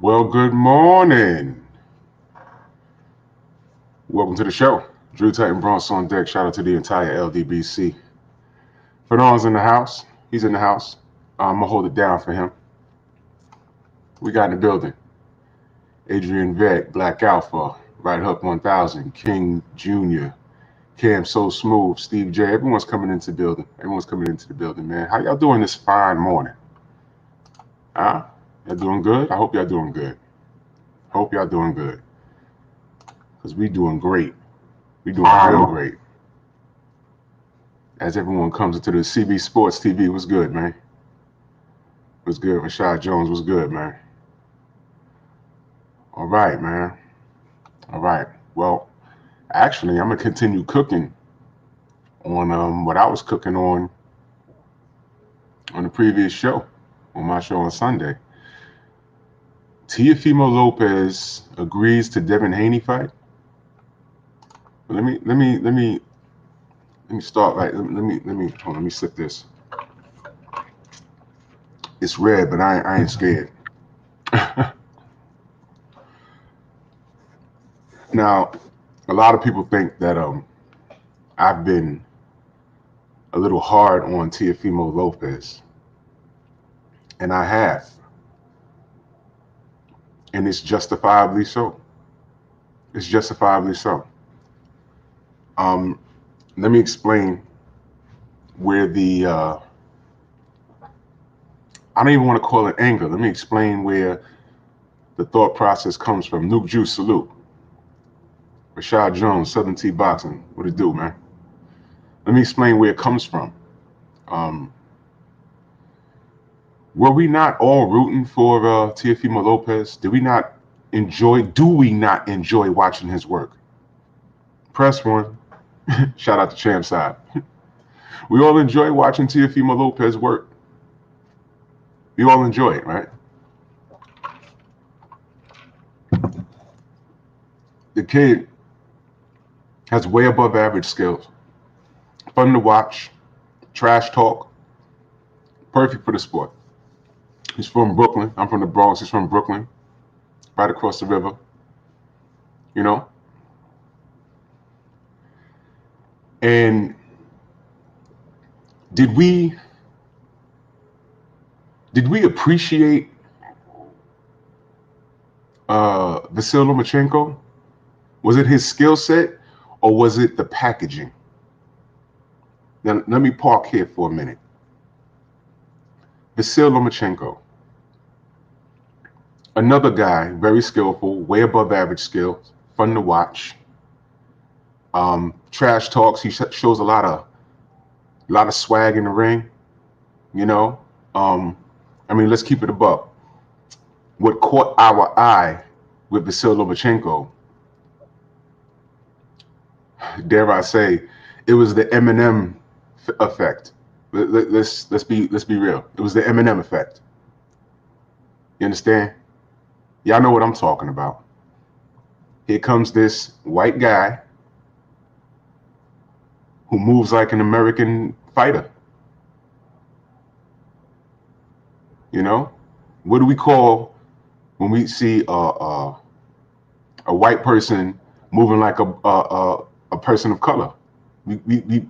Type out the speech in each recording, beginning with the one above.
Well, good morning. Welcome to the show. Drew Titan Bronx on deck. Shout out to the entire LDBC. Fannon's in the house. He's in the house. I'm going to hold it down for him. We got in the building. Adrian Vett, Black Alpha, Right Hook 1000, King Jr., Cam So Smooth, Steve J. Everyone's coming into the building. Man. How y'all doing this fine morning? Huh? Y'all doing good? I hope y'all doing good. Because we doing great. We doing real great. As everyone comes into the CB Sports TV, what's good, man? What's good? Rashad Jones, what's good, man? All right, man. All right. Well, actually, I'm going to continue cooking on what I was cooking on the previous show, on my show on Sunday. Teofimo Lopez agrees to Devin Haney fight. Let me start right. Let me sip this. It's red, but I ain't scared. Now, a lot of people think that I've been a little hard on Teofimo Lopez, and I have, and it's justifiably so. Let me explain where the I don't even want to call it anger. Let me explain where the thought process comes from. Nuke Juice, salute. Rashad Jones, Southern T Boxing. What it do, man? Let me explain where it comes from. Were we not all rooting for Teofimo Lopez? Do we not enjoy watching his work? Press one. Shout out to Champ Side. We all enjoy watching Teofimo Lopez work. We all enjoy it, right? The kid has way above average skills. Fun to watch. Trash talk. Perfect for the sport. He's from Brooklyn. I'm from the Bronx. He's from Brooklyn. Right across the river. You know? And did we appreciate Vasily Machenko? Was it his skill set or was it the packaging? Now, let me park here for a minute. Vasily Machenko. Another guy, very skillful, way above average skills, fun to watch. Trash talks. He shows a lot of swag in the ring. You know, let's keep it above. What caught our eye with Vasily Machenko, dare I say, it was the Eminem effect. Let's be real. It was the Eminem effect. You understand? Y'all know what I'm talking about. Here comes this white guy who moves like an American fighter. You know, what do we call when we see a white person moving like a person of color? We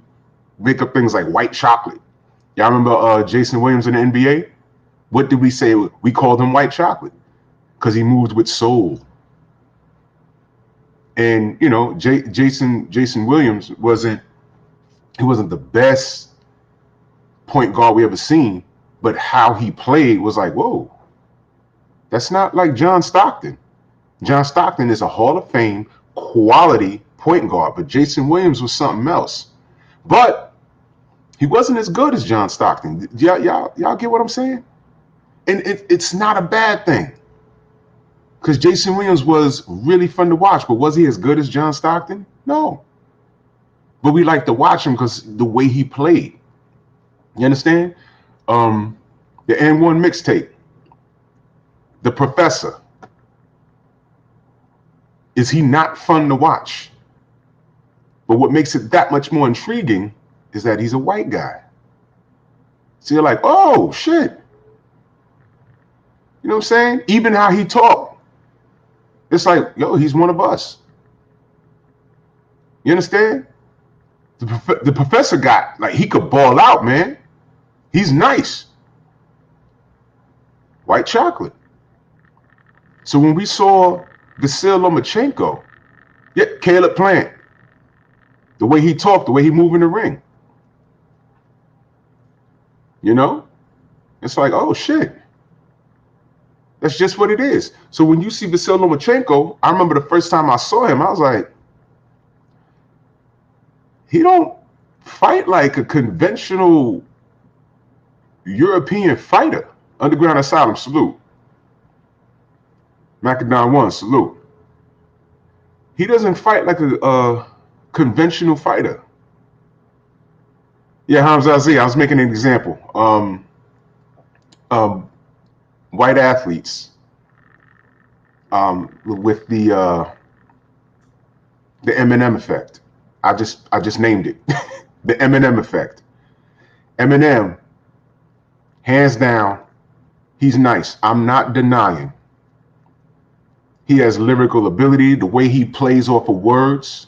make up things like white chocolate. Y'all remember Jason Williams in the NBA? What did we say? We called him white chocolate because he moved with soul. And you know, Jason Williams wasn't the best point guard we ever seen, but how he played was like, whoa, that's not like John Stockton. John Stockton is a Hall of Fame quality point guard, but Jason Williams was something else. But he wasn't as good as John Stockton. Y'all get what I'm saying? And it's not a bad thing, because Jason Williams was really fun to watch, but was he as good as John Stockton? No. But we like to watch him because the way he played. You understand? The N1 mixtape, The Professor. Is he not fun to watch? But what makes it that much more intriguing is that he's a white guy. So you're like, oh, shit. You know what I'm saying? Even how he talked. It's like, yo, he's one of us. You understand? The professor got, like, he could ball out, man. He's nice. White chocolate. So when we saw Vasily Machenko, yeah, Caleb Plant, the way he talked, the way he moved in the ring, you know, it's like, oh shit, that's just what it is. So when you see Vasily Machenko, I remember the first time I saw him, I was like, he don't fight like a conventional European fighter. Underground Asylum, salute. Macadon 1, salute. He doesn't fight like a conventional fighter. Yeah, Hamza Aziz, I was making an example. White athletes with the Eminem Effect. I just named it. The Eminem Effect. Eminem, hands down, he's nice. I'm not denying. He has lyrical ability, the way he plays off of words.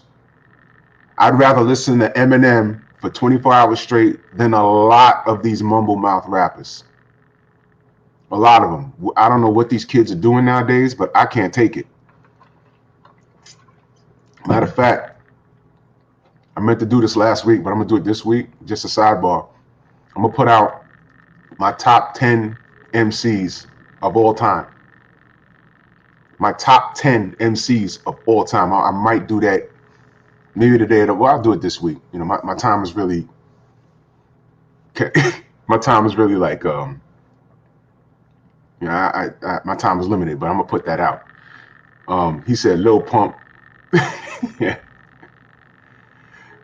I'd rather listen to Eminem for 24 hours straight than a lot of these mumble mouth rappers. A lot of them. I don't know what these kids are doing nowadays, but I can't take it. Matter of fact, I meant to do this last week, but I'm going to do it this week. Just a sidebar. I'm going to put out my top 10 MCs of all time. My top 10 MCs of all time. I might do that maybe today. Well, I'll do it this week. You know, my time is really, my time is really like, you know, my time is limited, but I'm gonna put that out. He said, Lil Pump. Yeah.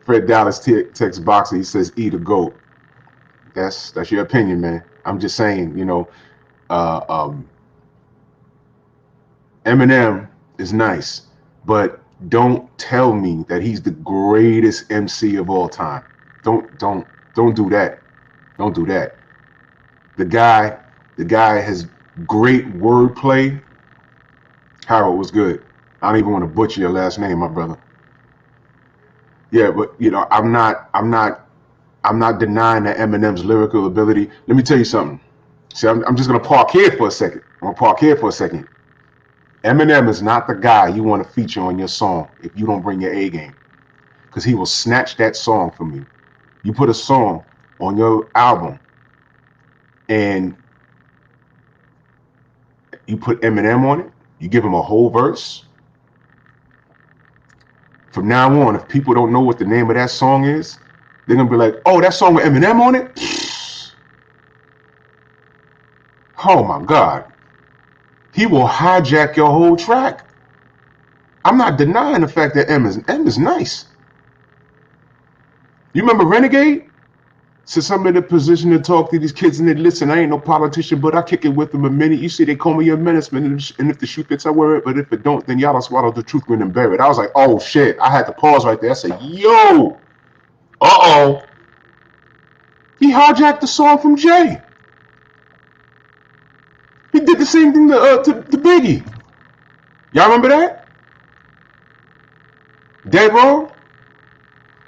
Fred Dallas text Boxer. He says, eat a goat. That's your opinion, man. I'm just saying, you know, Eminem is nice, but don't tell me that he's the greatest MC of all time. Don't do that. Don't do that. The guy has great wordplay. Harold was good. I don't even want to butcher your last name, my brother. Yeah, but you know, I'm not denying that Eminem's lyrical ability. Let me tell you something. See, I'm just gonna park here for a second. Eminem is not the guy you want to feature on your song if you don't bring your A game, because he will snatch that song from you. You put a song on your album and you put Eminem on it, you give him a whole verse. From now on, if people don't know what the name of that song is, they're gonna be like, oh, that song with Eminem on it? Oh my God. He will hijack your whole track. I'm not denying the fact that M is nice. You remember Renegade? Since I'm in a position to talk to these kids and they listen, I ain't no politician, but I kick it with them a minute. You see, they call me a menace, man, and if the shoe fits, I wear it. But if it don't, then y'all don't swallow the truth, grin and bear it. I was like, oh shit. I had to pause right there. I said, yo, he hijacked the song from Jay. He did the same thing to Biggie. Y'all remember that? Dead wrong?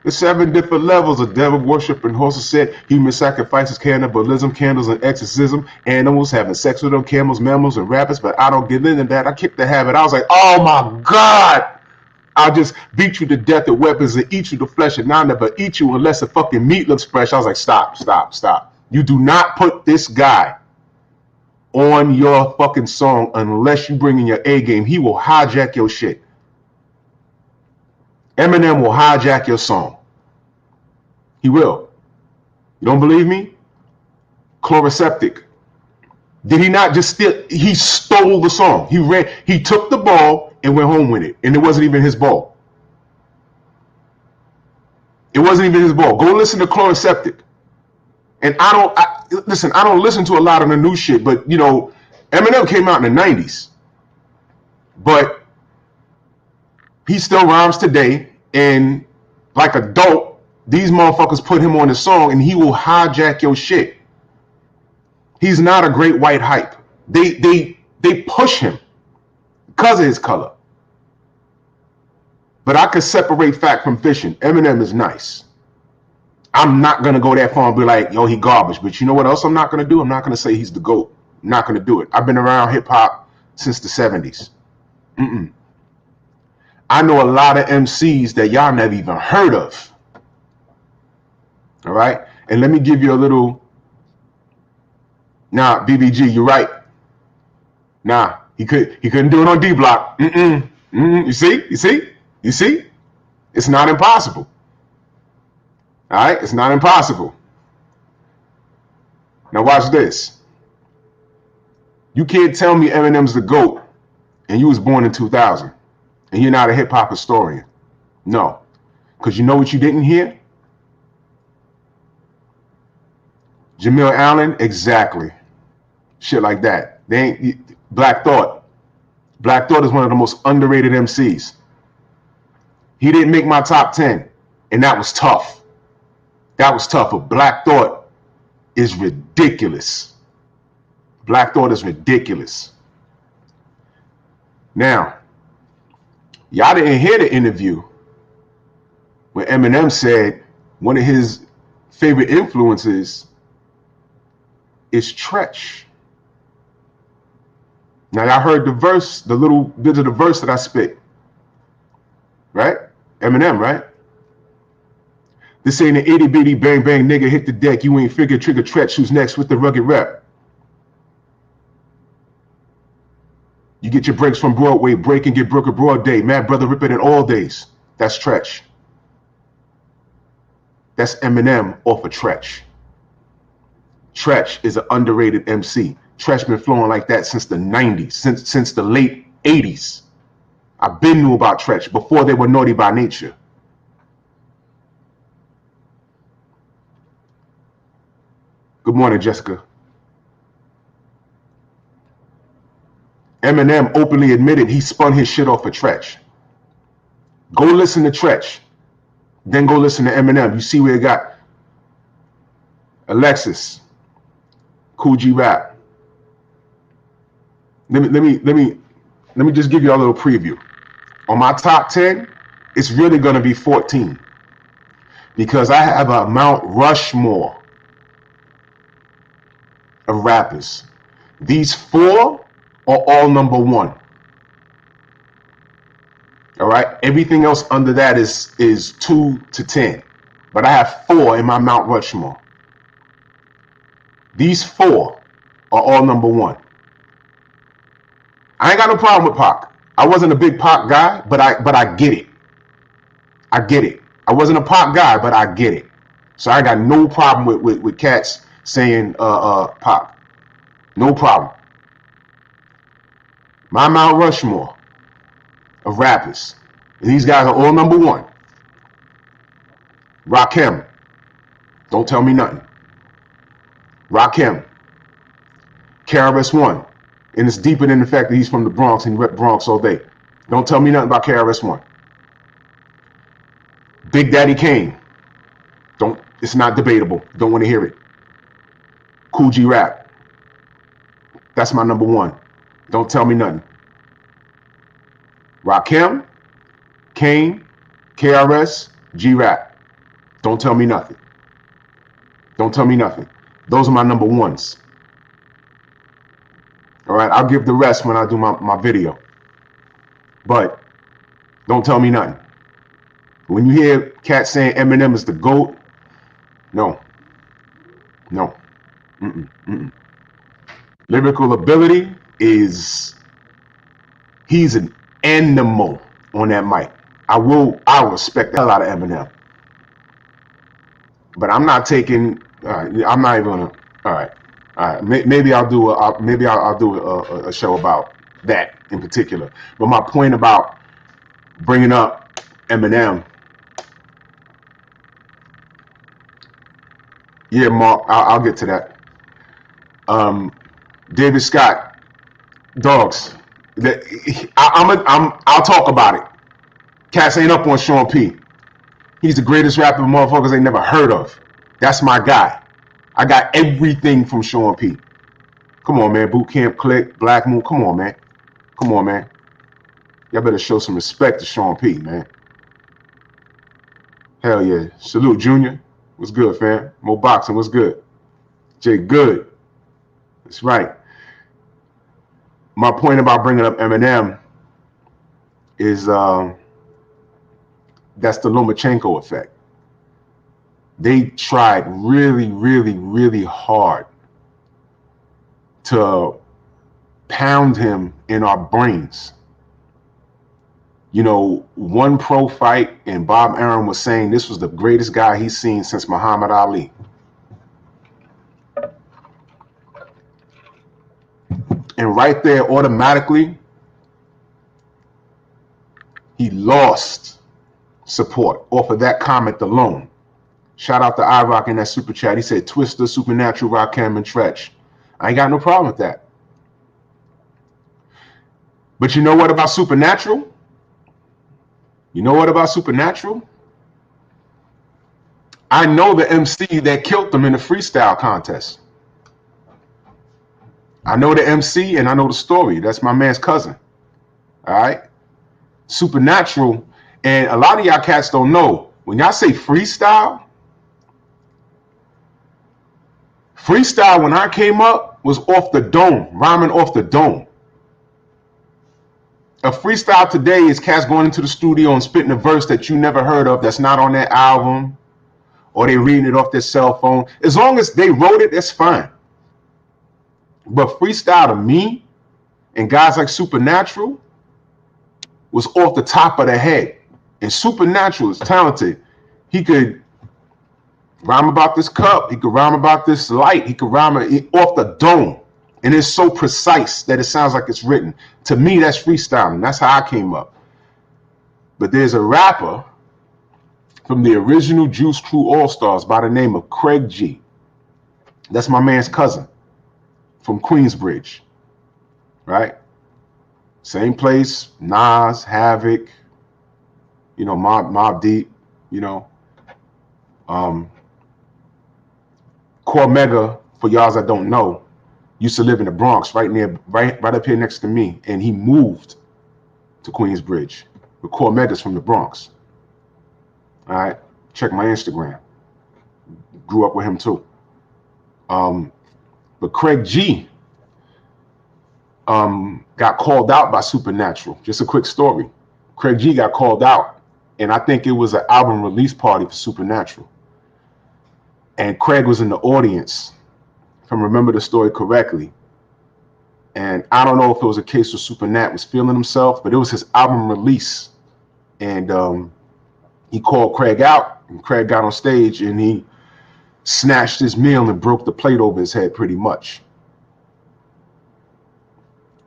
The 7 different levels of devil worship, and horses said human sacrifices, cannibalism, candles and exorcism, animals having sex with them, camels, mammals, and rabbits, but I don't get into that. I kicked the habit. I was like, oh my God. I'll just beat you to death with weapons and eat you to flesh, and I'll never eat you unless the fucking meat looks fresh. I was like, stop. You do not put this guy on your fucking song unless you bring in your A game. He will hijack your shit. Eminem will hijack your song. He will. You don't believe me? Chloroseptic. Did he not just steal? He stole the song. He took the ball and went home with it. And it wasn't even his ball. It wasn't even his ball. Go listen to Chloroseptic. And I don't listen to a lot of the new shit, but you know, Eminem came out in the 90s. But he still rhymes today, and like a dope, these motherfuckers put him on the song and he will hijack your shit. He's not a great white hype. They push him because of his color. But I could separate fact from fiction. Eminem is nice. I'm not going to go that far and be like, yo, he garbage. But you know what else I'm not going to do? I'm not going to say he's the GOAT. I'm not going to do it. I've been around hip-hop since the 70s. I know a lot of MCs that y'all never even heard of. All right? And let me give you a little... Nah, BBG, you're right. Nah, he couldn't do it on D-Block. You see? It's not impossible. All right? It's not impossible. Now watch this. You can't tell me Eminem's the GOAT and you was born in 2000 and you're not a hip-hop historian. No. Because you know what you didn't hear? Jamil Allen, exactly. Shit like that. They ain't Black Thought. Black Thought is one of the most underrated MCs. He didn't make my top 10, and that was tough. That was tough. But Black Thought is ridiculous. Black Thought is ridiculous. Now, y'all didn't hear the interview when Eminem said one of his favorite influences is Tretch. Now, y'all heard the verse, the little bit of the verse that I spit. Right? Eminem, right? This ain't an itty bitty bang bang nigga hit the deck. You ain't figure trigger Tretch who's next with the rugged rep. You get your breaks from Broadway, break and get broke a broad day. Mad brother rip it in all days. That's Tretch. That's Eminem off of Tretch. Tretch is an underrated MC. Tretch been flowing like that since the 90s, since the late 80s. I've been knew about Tretch before they were naughty by nature. Good morning, Jessica. Eminem openly admitted he spun his shit off of Tretch. Go listen to Tretch. Then go listen to Eminem. You see where it got. Alexis. Cool G Rap. Let me just give you a little preview. On my top 10, it's really going to be 14 because I have a Mount Rushmore of rappers. These 4 are all number 1. All right. Everything else under that is 2 to 10, but I have 4 in my Mount Rushmore. These 4 are all number 1. I ain't got no problem with Pac. I wasn't a big Pac guy, but I get it. I get it. I wasn't a Pac guy, but I get it. So I got no problem with cats saying Pac. No problem. My Mount Rushmore of rappers. And these guys are all number 1. Rakim. Don't tell me nothing. Rakim. KRS-One. And it's deeper than the fact that he's from the Bronx and he rep Bronx all day. Don't tell me nothing about KRS-One. Big Daddy Kane. It's not debatable. Don't want to hear it. Cool G Rap. That's my number 1. Don't tell me nothing. Rakim, Kane, KRS, G Rap. Don't tell me nothing. Don't tell me nothing. Those are my number 1s. All right, I'll give the rest when I do my video. But don't tell me nothing. When you hear cats saying Eminem is the GOAT, no. Lyrical ability is, he's an animal on that mic. I respect the hell out of Eminem. But I'm not taking, I'm not even gonna, all right. Maybe I'll do a show about that in particular. But my point about bringing up Eminem, yeah, Mark, I'll get to that. David Scott, dogs. I'll talk about it. Cats ain't up on Sean P. He's the greatest rapper motherfuckers ain't never heard of. That's my guy. I got everything from Sean P. Come on, man. Boot Camp Click, Black Moon. Come on, man. Come on, man. Y'all better show some respect to Sean P, man. Hell yeah. Salute, Junior. What's good, fam? Mo Boxing, what's good? Jay Good. That's right. My point about bringing up Eminem is that's the Lomachenko effect. They tried really, really, really hard to pound him in our brains. You know, one pro fight, and Bob Arum was saying this was the greatest guy he's seen since Muhammad Ali. And right there, automatically, he lost support off of that comment alone. Shout out to iRock in that super chat. He said, Twister, Supernatural, Rakim, and Tretch. I ain't got no problem with that. But you know what about Supernatural? You know what about Supernatural? I know the MC that killed them in the freestyle contest. I know the MC and I know the story. That's my man's cousin. All right? Supernatural, and a lot of y'all cats don't know, when y'all say freestyle when I came up was off the dome, rhyming off the dome. A freestyle today is cats going into the studio and spitting a verse that you never heard of, that's not on their album, or they reading it off their cell phone. As long as they wrote it, that's fine. But freestyle to me and guys like Supernatural was off the top of the head. And Supernatural is talented. He could rhyme about this cup. He could rhyme about this light. He could rhyme off the dome. And it's so precise that it sounds like it's written. To me, that's freestyling. That's how I came up. But there's a rapper from the original Juice Crew All-Stars by the name of Craig G. That's my man's cousin from Queensbridge, right? Same place, Nas, Havoc, you know, Mobb Deep, you know. Cormega, for y'all that don't know, used to live in the Bronx, right up here next to me, and he moved to Queensbridge. But Cormega's from the Bronx. All right, check my Instagram. Grew up with him too. But Craig G got called out by Supernatural. Just a quick story. Craig G got called out, and I think it was an album release party for Supernatural. And Craig was in the audience, if I remember the story correctly. And I don't know if it was a case where Supernatt was feeling himself, but it was his album release. And he called Craig out, and Craig got on stage, and he snatched his meal and broke the plate over his head pretty much.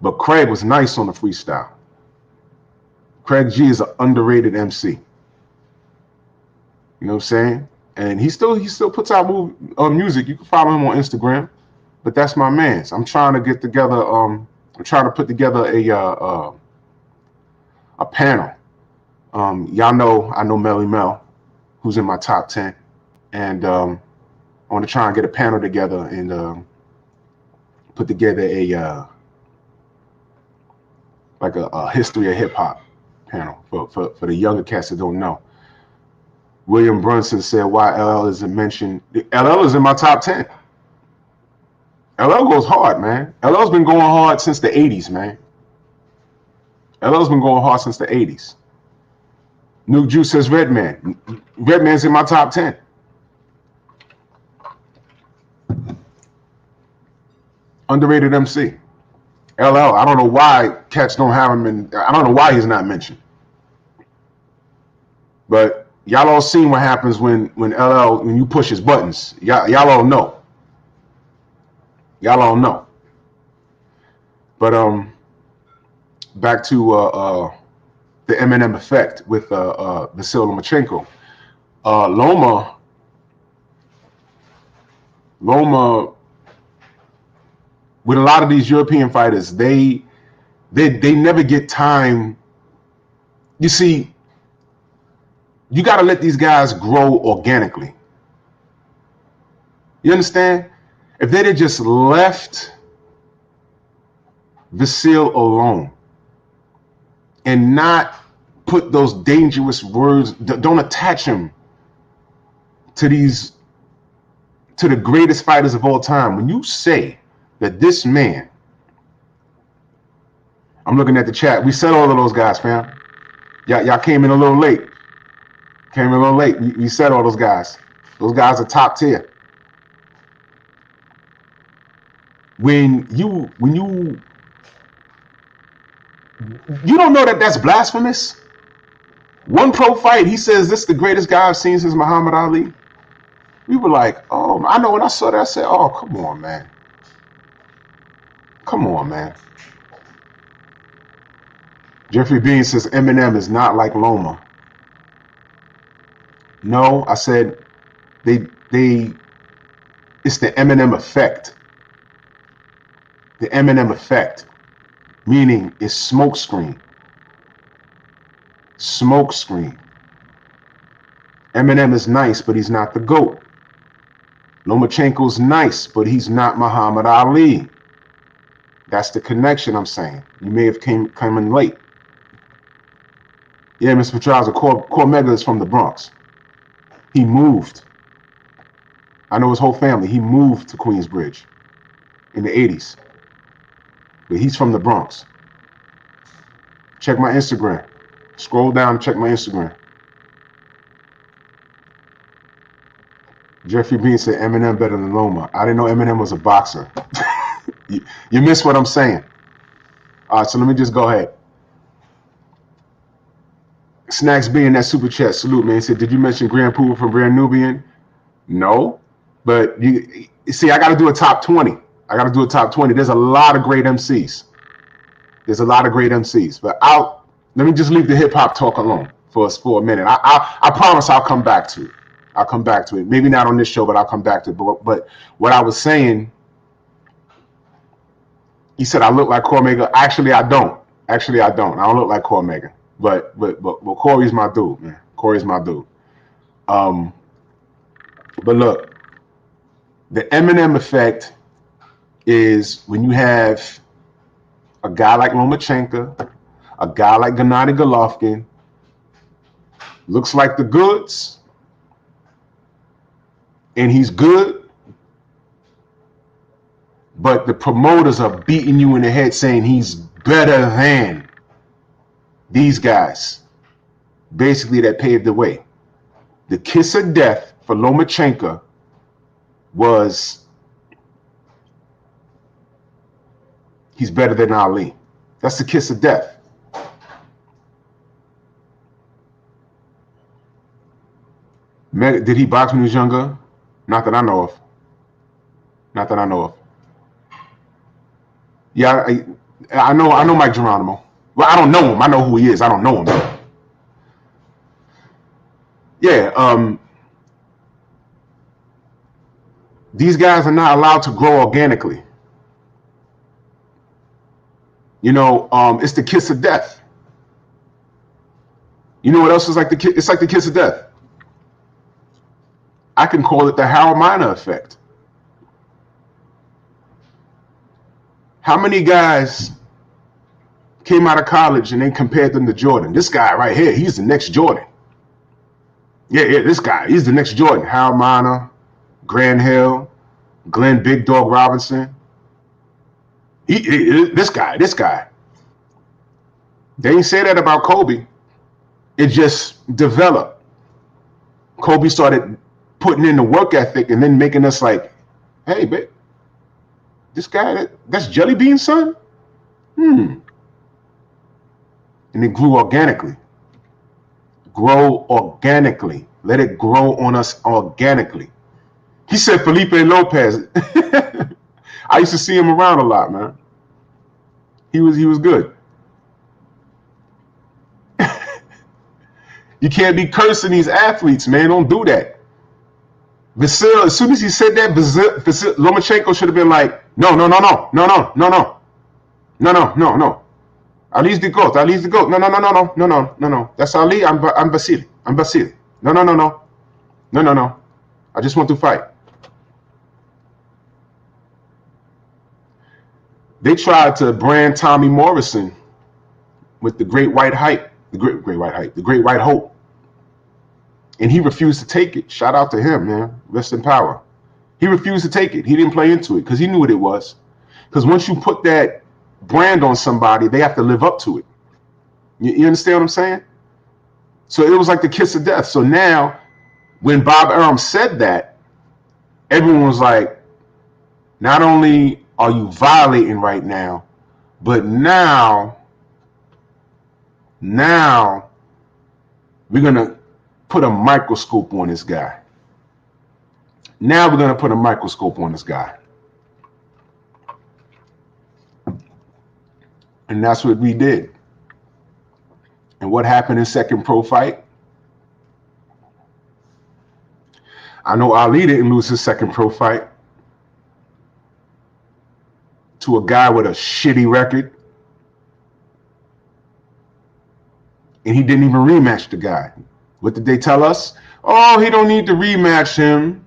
But Craig was nice on the freestyle. Craig G is an underrated MC. You know what I'm saying? And he still puts out music. You can follow him on Instagram. But that's my man's. I'm trying to get together. I'm trying to put together a panel. Y'all know I know Melly Mel, who's in my top 10, and I want to try and get a panel together and put together a like a history of hip hop panel for the younger cats that don't know. William Brunson said, why LL isn't mentioned? LL is in my top 10. LL goes hard, man. LL's been going hard since the 80s, man. LL's been going hard since the 80s. Nuke Juice says Redman. Redman's in my top 10. Underrated MC. LL, I don't know why cats don't have him in. I don't know why he's not mentioned. But y'all all seen what happens when you push his buttons. Y'all all know. Y'all all know. But back to the Eminem Effect with Vasily Machenko. Loma, with a lot of these European fighters, they never get time. You see, you got to let these guys grow organically. You understand? If they'd have just left Vasily alone and not put those dangerous words, don't attach him to the greatest fighters of all time, when you say that this man, I'm looking at the chat, we said all of those guys, fam. Y'all came in a little late. We said all those guys. Those guys are top tier. When you don't know that that's blasphemous. One pro fight, he says this is the greatest guy I've seen since Muhammad Ali. We were like, oh, I know when I saw that, I said, oh, come on, man. Come on, man. Jeffrey Bean says Eminem is not like Loma. No, I said it's the Eminem effect. The Eminem effect, meaning it's smoke screen. Smoke screen. Eminem is nice, but he's not the GOAT. Lomachenko's nice, but he's not Muhammad Ali. That's the connection I'm saying. You may have come in late. Yeah, Mr. Petraza, Cormega is from the Bronx. He moved. I know his whole family. He moved to Queensbridge in the 80s. But he's from the Bronx. Check my Instagram. Scroll down and check my Instagram. Jeffrey Bean said Eminem better than Loma. I didn't know Eminem was a boxer. You missed what I'm saying. All right, so let me just go ahead. Snacks being that super chat. Salute, man. He said, did you mention Grand Poobah from Brand Nubian? No. But you see, I got to do a top 20. There's a lot of great MCs. But let me just leave the hip hop talk alone for a minute. I promise I'll come back to it. Maybe not on this show, but I'll come back to it. But what I was saying, he said I look like Cormega. Actually, I don't. I don't look like Cormega. But Corey's my dude, man. But look, the Eminem effect is when you have a guy like Lomachenko, a guy like Gennady Golovkin, looks like the goods, and he's good, but the promoters are beating you in the head saying he's better than these guys. Basically, that paved the way. The kiss of death for Lomachenko was he's better than Ali. That's the kiss of death. Did he box when he was younger? Not that I know of. Yeah, I know Mike Geronimo. Well, I don't know him. I know who he is. I don't know him. Yeah, these guys are not allowed to grow organically. You know, it's the kiss of death. You know what else is like it's like the kiss of death. I can call it the Harold Miner effect. How many guys came out of college and they compared them to Jordan? This guy right here, he's the next Jordan. Yeah, this guy, he's the next Jordan. Harold Miner, Grant Hill, Glenn Big Dog Robinson. This guy. They didn't say that about Kobe. It just developed. Kobe started putting in the work ethic and then making us like, hey, babe, this guy, that's Jelly Bean's son? And it grew organically. Let it grow on us organically. He said Felipe Lopez. I used to see him around a lot, man. He was good. You can't be cursing these athletes, man. Don't do that. Vasily, as soon as he said that, Lomachenko should have been like, no. Ali's the GOAT. No. That's Ali. I'm Vasily. No. I just want to fight. They tried to brand Tommy Morrison with the great white hope. and he refused to take it. Shout out to him, man. Rest in power. He refused to take it. He didn't play into it because he knew what it was. Because once you put that brand on somebody, they have to live up to it. You understand what I'm saying? So it was like the kiss of death. So now, when Bob Arum said that, everyone was like, not only are you violating right now, but now we're going to put a microscope on this guy. Now we're going to put a microscope on this guy. And that's what we did. And what happened in second pro fight? I know Ali didn't lose his second pro fight to a guy with a shitty record. And he didn't even rematch the guy. What did they tell us? Oh, he don't need to rematch him.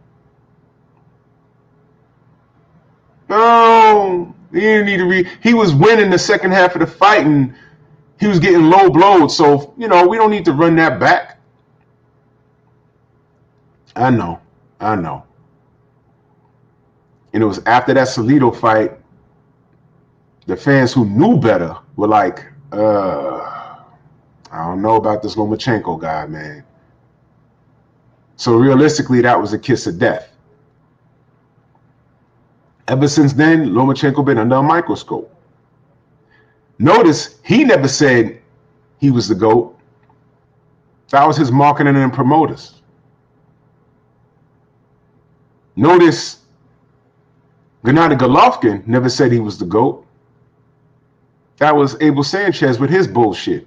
No, he didn't need to he was winning the second half of the fight and he was getting low blowed. So, we don't need to run that back. I know. And it was after that Salido fight, the fans who knew better were like, I don't know about this Lomachenko guy, man. So realistically, that was a kiss of death. Ever since then, Lomachenko been under a microscope. Notice he never said he was the GOAT. That was his marketing and promoters. Notice Gennady Golovkin never said he was the GOAT. That was Abel Sanchez with his bullshit.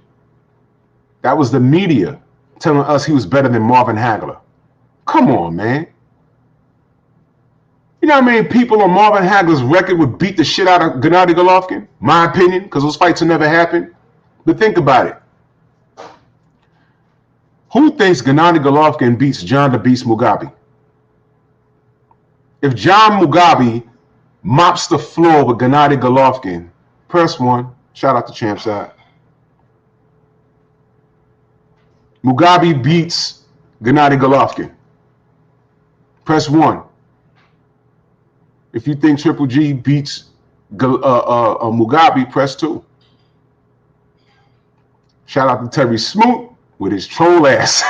That was the media telling us he was better than Marvin Hagler. Come on, man. You know how many people on Marvin Hagler's record would beat the shit out of Gennady Golovkin? My opinion, because those fights will never happen. But think about it. Who thinks Gennady Golovkin beats John the Beast Mugabe? If John Mugabe mops the floor with Gennady Golovkin, press 1. Shout out to Champside. Mugabe beats Gennady Golovkin. Press 1. If you think Triple G beats Mugabe, press 2. Shout out to Terry Smoot with his troll ass.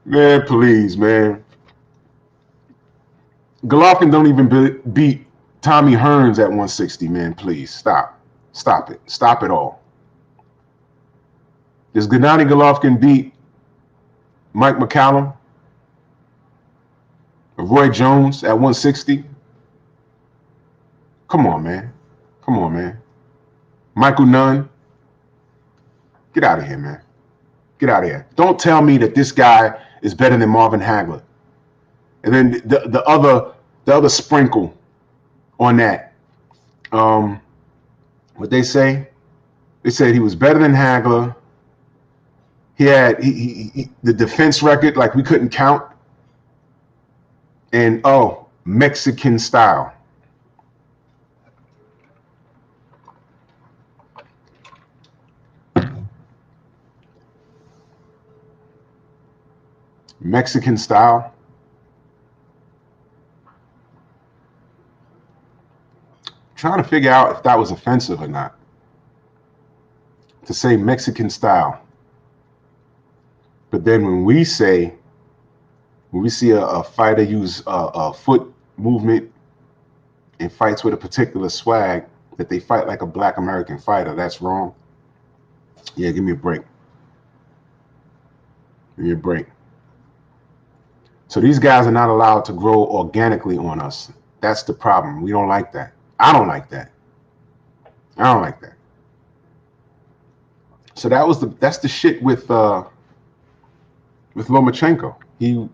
Man, please, man. Golovkin don't even beat Tommy Hearns at 160, man. Please, stop. Stop it. Stop it all. Does Gennady Golovkin beat Mike McCallum? Roy Jones at 160? Come on, man. Come on, man. Michael Nunn? Get out of here, man. Get out of here. Don't tell me that this guy is better than Marvin Hagler. And then the other sprinkle on that. What they say? They said he was better than Hagler. He had the defense record like we couldn't count. And Mexican style. Mexican style. Trying to figure out if that was offensive or not. To say Mexican style. But then when we see a fighter use a foot movement and fights with a particular swag, that they fight like a black American fighter, that's wrong. Yeah, give me a break. Give me a break. So these guys are not allowed to grow organically on us. That's the problem. We don't like that. I don't like that. I don't like that. So that's the shit with Lomachenko. He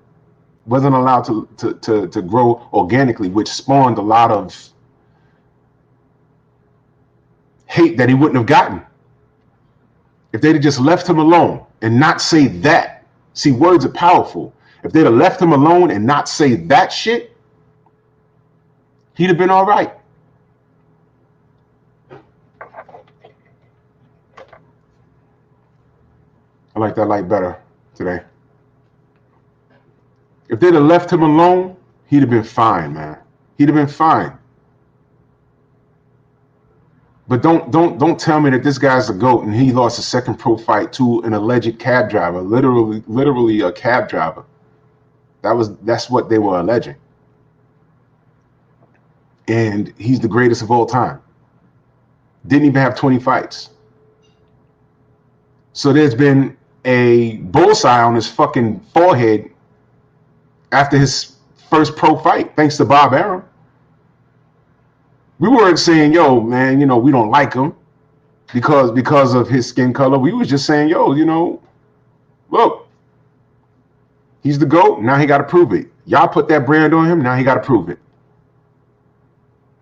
wasn't allowed to grow organically, which spawned a lot of hate that he wouldn't have gotten if they'd have just left him alone and not say that. See, words are powerful. If they'd have left him alone and not say that shit, he'd have been all right. I like that light better today. If they'd have left him alone, he'd have been fine, man. He'd have been fine. But don't tell me that this guy's a GOAT and he lost a second pro fight to an alleged cab driver, literally a cab driver. That's what they were alleging. And he's the greatest of all time. Didn't even have 20 fights. So there's been a bullseye on his fucking forehead after his first pro fight, thanks to Bob Arum. We weren't saying, yo, man, we don't like him because of his skin color. We was just saying, yo, look, he's the GOAT. Now he got to prove it. Y'all put that brand on him. Now he got to prove it.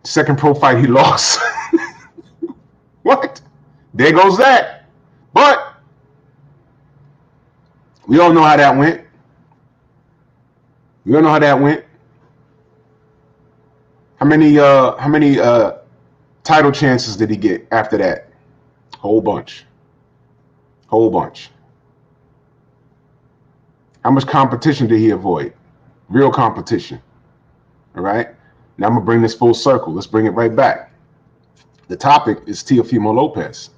Second pro fight, he lost. What? There goes that. But we all know how that went. We all know how that went. How many title chances did he get after that? Whole bunch. How much competition did he avoid? Real competition. All right. Now I'm gonna bring this full circle. Let's bring it right back. The topic is Teofimo Lopez.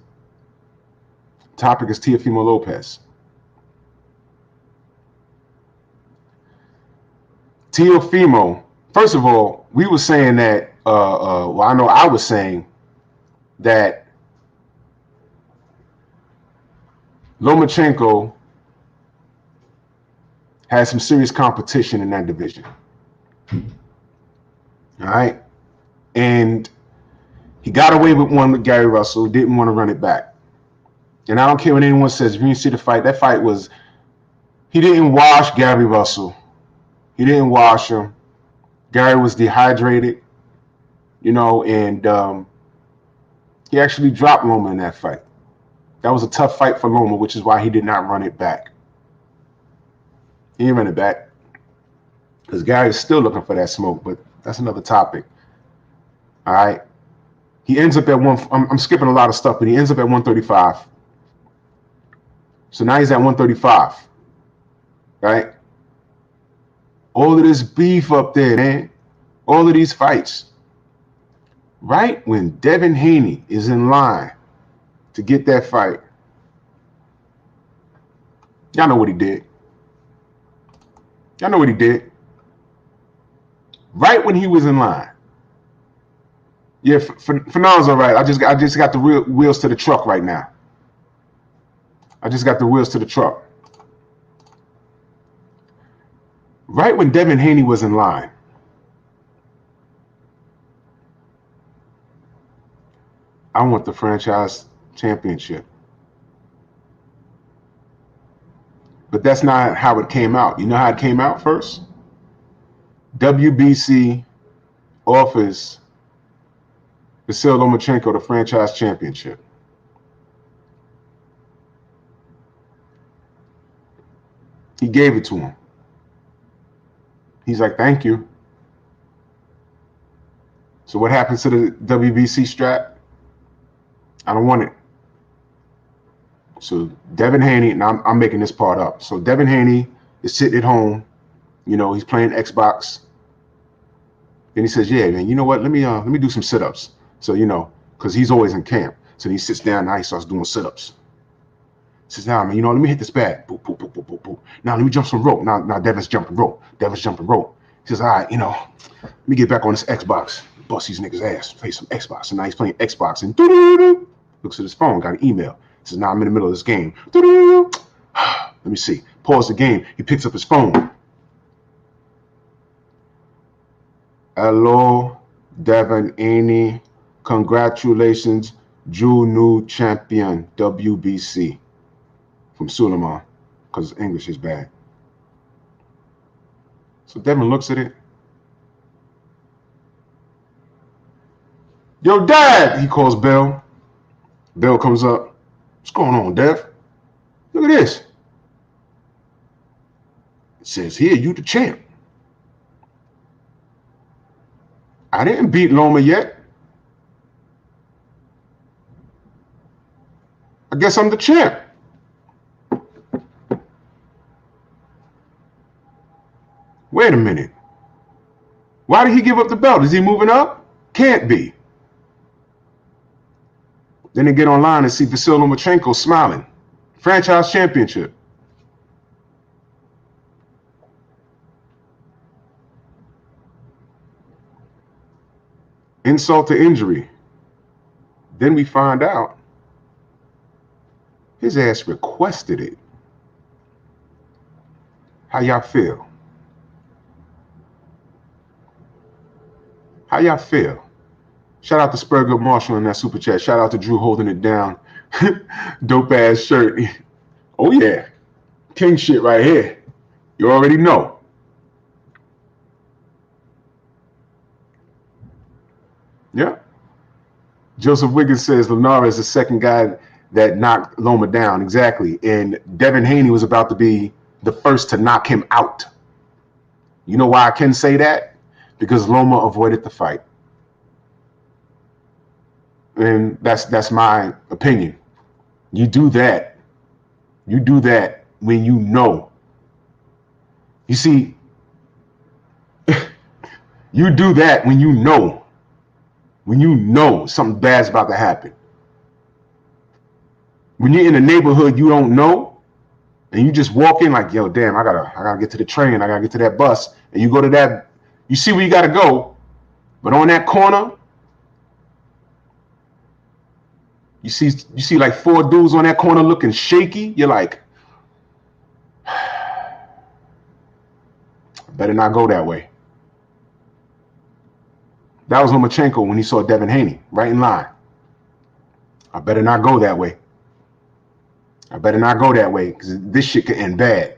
Teofimo. First of all, we were saying that, I know I was saying that Lomachenko has some serious competition in that division. All right. And he got away with one with Gary Russell, didn't want to run it back. And I don't care what anyone says, if you see the fight, that fight was, he didn't wash Gary Russell. He didn't wash him. Gary was dehydrated, and he actually dropped Loma in that fight. That was a tough fight for Loma, which is why he did not run it back. He didn't run it back because Gary is still looking for that smoke, but that's another topic. All right. He ends up at I'm skipping a lot of stuff, but he ends up at 135. So now he's at 135, right? All of this beef up there, man. All of these fights. Right when Devin Haney is in line to get that fight, y'all know what he did. Right when he was in line. Yeah, Fannon's all right. I just got the wheels to the truck right now. Right when Devin Haney was in line, I want the franchise championship. But that's not how it came out. You know how it came out first? WBC offers Vasily Machenko the franchise championship. He gave it to him. He's like, thank you. So what happens to the WBC strap? I don't want it. So Devin Haney, and I'm making this part up. So Devin Haney is sitting at home, he's playing Xbox. And he says, yeah, man, you know what? Let me do some sit-ups. So, because he's always in camp. So he sits down, now he starts doing sit-ups. He says, nah, man, let me hit this bag. Boop, boop, boop, boop, boop, boop. Now let me jump some rope. Now Devin's jumping rope. He says, all right, let me get back on this Xbox. Bust these niggas' ass. Play some Xbox. And now he's playing Xbox and looks at his phone, got an email. He says, now I'm in the middle of this game. Let me see. Pause the game. He picks up his phone. Hello, Devin Haney. Congratulations, new champion, WBC. From Suleiman, because English is bad. So Devin looks at it. Yo, Dad, he calls Bill. Bill comes up. What's going on, Dev? Look at this. It says here, you the champ. I didn't beat Loma yet. I guess I'm the champ. Wait a minute. Why did he give up the belt? Is he moving up? Can't be. Then they get online and see Vasily Machenko smiling. Franchise championship. Insult to injury. Then we find out his ass requested it. How y'all feel? How y'all feel? Shout out to Spurgood Marshall in that super chat. Shout out to Drew holding it down. Dope ass shirt. Oh yeah. King shit right here. You already know. Yeah. Joseph Wiggins says Linares is the second guy that knocked Loma down. Exactly. And Devin Haney was about to be the first to knock him out. You know why I can say that? Because Loma avoided the fight. And that's my opinion. You do that. You do that when you know. You see, you do that when you know. When you know something bad's about to happen. When you're in a neighborhood you don't know, and you just walk in like, yo, damn, I gotta get to the train, I gotta get to that bus, and you go to that, you see where you gotta go, but on that corner, you see like 4 dudes on that corner looking shaky. You're like, better not go that way. That was Lomachenko when he saw Devin Haney right in line. I better not go that way. I better not go that way because this shit could end bad.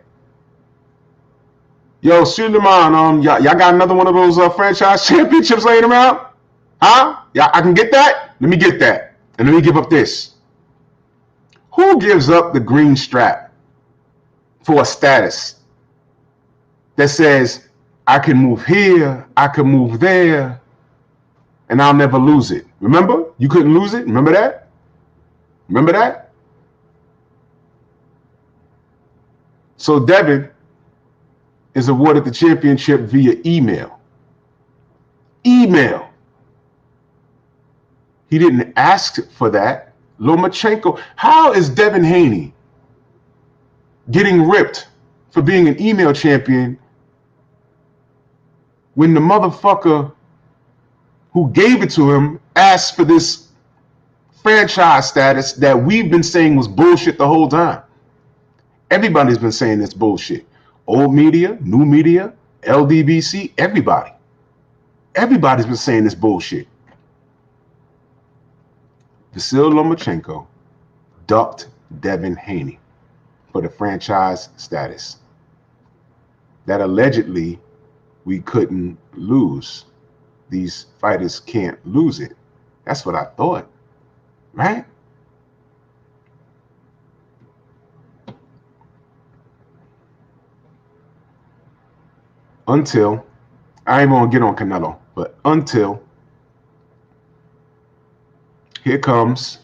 Yo, Suleiman, y'all got another one of those franchise championships laying around? Huh? Yeah, I can get that? Let me get that. And let me give up this. Who gives up the green strap for a status that says, I can move here, I can move there, and I'll never lose it? Remember? You couldn't lose it? Remember that? Remember that? So Devin is awarded the championship via email. Email. He didn't ask for that. Lomachenko. How is Devin Haney getting ripped for being an email champion when the motherfucker who gave it to him asked for this franchise status that we've been saying was bullshit the whole time? Everybody's been saying it's bullshit. Old media, new media, LDBC, everybody. Everybody's been saying this bullshit. Vasily Lomachenko ducked Devin Haney for the franchise status that allegedly we couldn't lose. These fighters can't lose it. That's what I thought, right? Until, I ain't gonna get on Canelo, but until here comes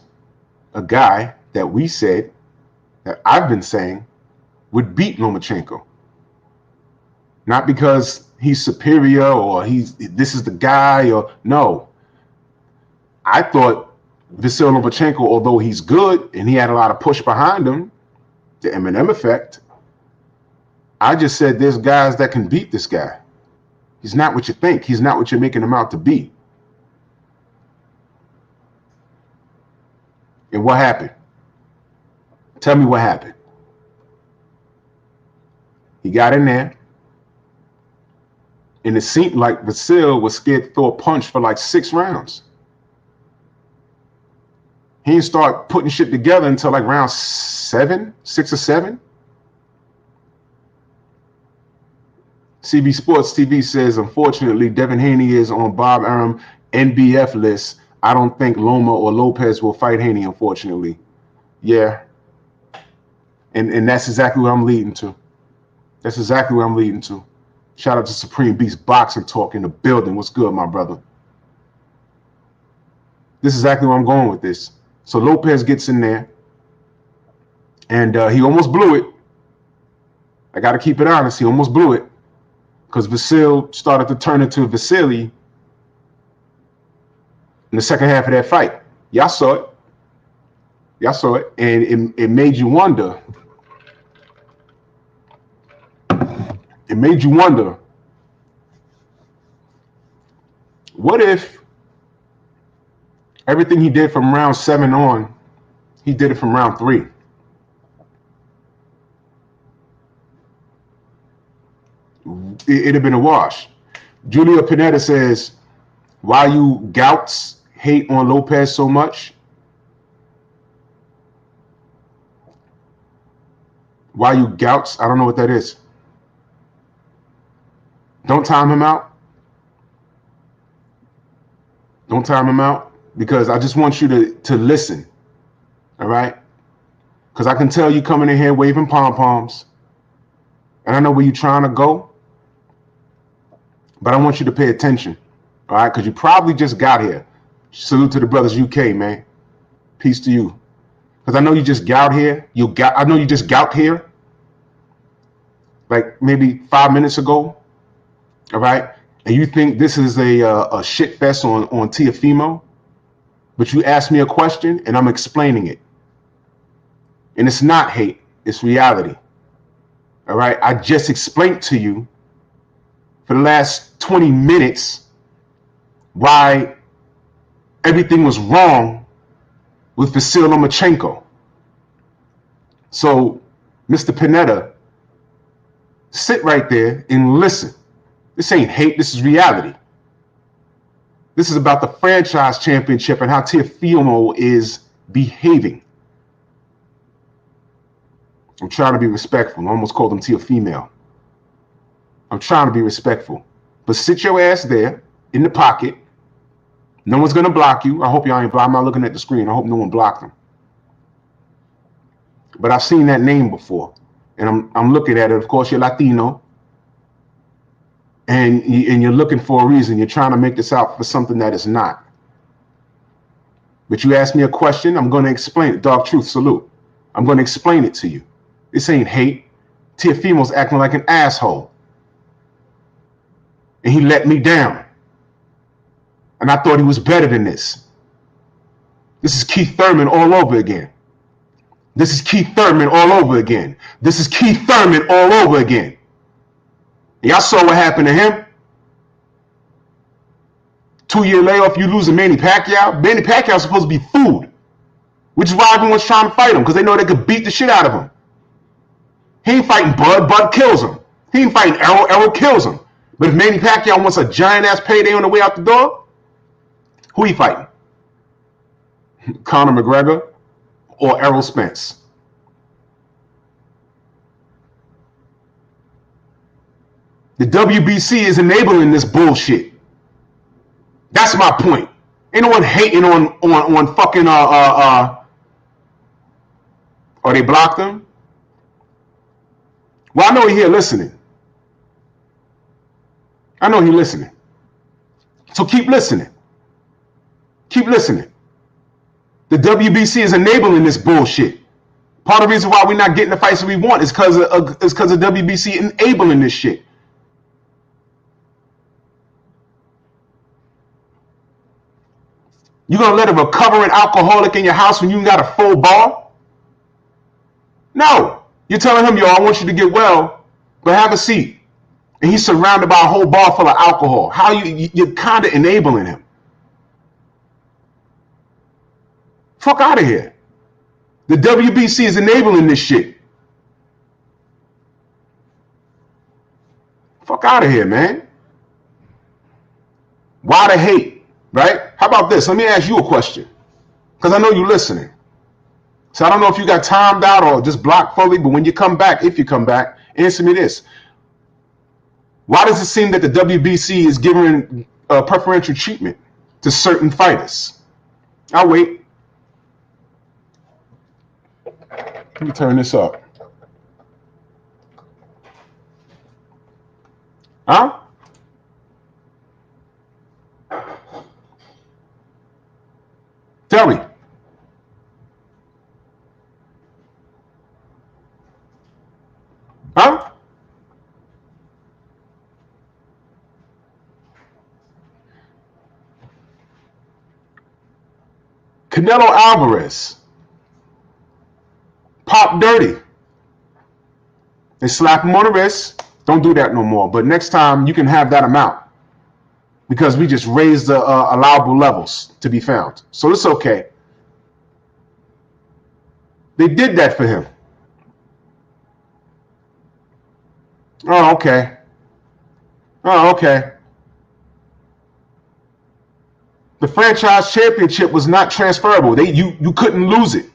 a guy that we said, that I've been saying, would beat Lomachenko. Not because he's superior or this is the guy, or no. I thought Vasily Lomachenko, although he's good and he had a lot of push behind him, the Eminem Effect, I just said there's guys that can beat this guy. He's not what you think. He's not what you're making him out to be. And what happened? Tell me what happened. He got in there, and it seemed like Vasily was scared to throw a punch for like 6 rounds. He didn't start putting shit together until like round 7, 6 or 7. CB Sports TV says, unfortunately, Devin Haney is on Bob Arum NBF list. I don't think Loma or Lopez will fight Haney, unfortunately. Yeah. And that's exactly what I'm leading to. That's exactly where I'm leading to. Shout out to Supreme Beast Boxing Talk in the building. What's good, my brother? This is exactly where I'm going with this. So Lopez gets in there, and he almost blew it. I got to keep it honest. He almost blew it because Vasily started to turn into Vasily in the second half of that fight. Y'all saw it. Y'all saw it. And it made you wonder. It made you wonder, what if everything he did from round 7 on, he did it from round 3? It'd have been a wash. Julia Pineda says, why you Gouts hate on Lopez so much? Why you Gouts? I don't know what that is. Don't time him out. Don't time him out, because I just want you to listen, all right? Because I can tell you coming in here waving pom-poms, and I know where you're trying to go, but I want you to pay attention, all right? Because you probably just got here. Salute to the brothers UK, man. Peace to you. Because I know you just got here. I know you just got here, like maybe 5 minutes ago, all right? And you think this is a shit fest on Teofimo, but you asked me a question and I'm explaining it. And it's not hate, it's reality. All right? I just explained to you for the last 20 minutes why everything was wrong with Vasily Machenko. So, Mr. Pineda, sit right there and listen. This ain't hate, this is reality. This is about the franchise championship and how Teofimo is behaving. I'm trying to be respectful. I almost called him Teofimo. I'm trying to be respectful. But sit your ass there in the pocket. No one's going to block you. I hope y'all ain't blocked. I'm not looking at the screen. I hope no one blocked him. But I've seen that name before. And I'm looking at it. Of course, you're Latino. And you're looking for a reason. You're trying to make this out for something that is not. But you asked me a question. I'm going to explain it. Dark Truth, salute. I'm going to explain it to you. This ain't hate. Teofimo's acting like an asshole. And he let me down. And I thought he was better than this. This is Keith Thurman all over again. This is Keith Thurman all over again. This is Keith Thurman all over again. Y'all saw what happened to him. 2-year layoff, you losing Manny Pacquiao. Manny Pacquiao's supposed to be food, which is why everyone's trying to fight him, because they know they could beat the shit out of him. He ain't fighting Bud. Bud kills him. He ain't fighting Errol. Errol kills him. But if Manny Pacquiao wants a giant-ass payday on the way out the door, who he fighting? Conor McGregor or Errol Spence? The WBC is enabling this bullshit. That's my point. Ain't no one hating on fucking or they blocked him. Well, I know he here listening. I know he listening. So keep listening. Keep listening. The WBC is enabling this bullshit. Part of the reason why we're not getting the fights that we want is because of WBC enabling this shit. You gonna let a recovering alcoholic in your house when you got a full bar? No. You're telling him, yo, I want you to get well, but have a seat. And he's surrounded by a whole bar full of alcohol. How you're kind of enabling him. Fuck out of here. The WBC is enabling this shit. Fuck out of here, man. Why the hate, right? How about this? Let me ask you a question, because I know you're listening. So I don't know if you got timed out or just blocked fully, but when you come back, if you come back, answer me this. Why does it seem that the WBC is giving preferential treatment to certain fighters? I'll wait. Let me turn this up. Huh? Canelo Alvarez. Pop dirty. They slap him on the wrist. Don't do that no more. But next time you can have that amount because we just raised the allowable levels to be found. So it's okay. They did that for him. Oh, okay. Oh, okay. The franchise championship was not transferable. You couldn't lose it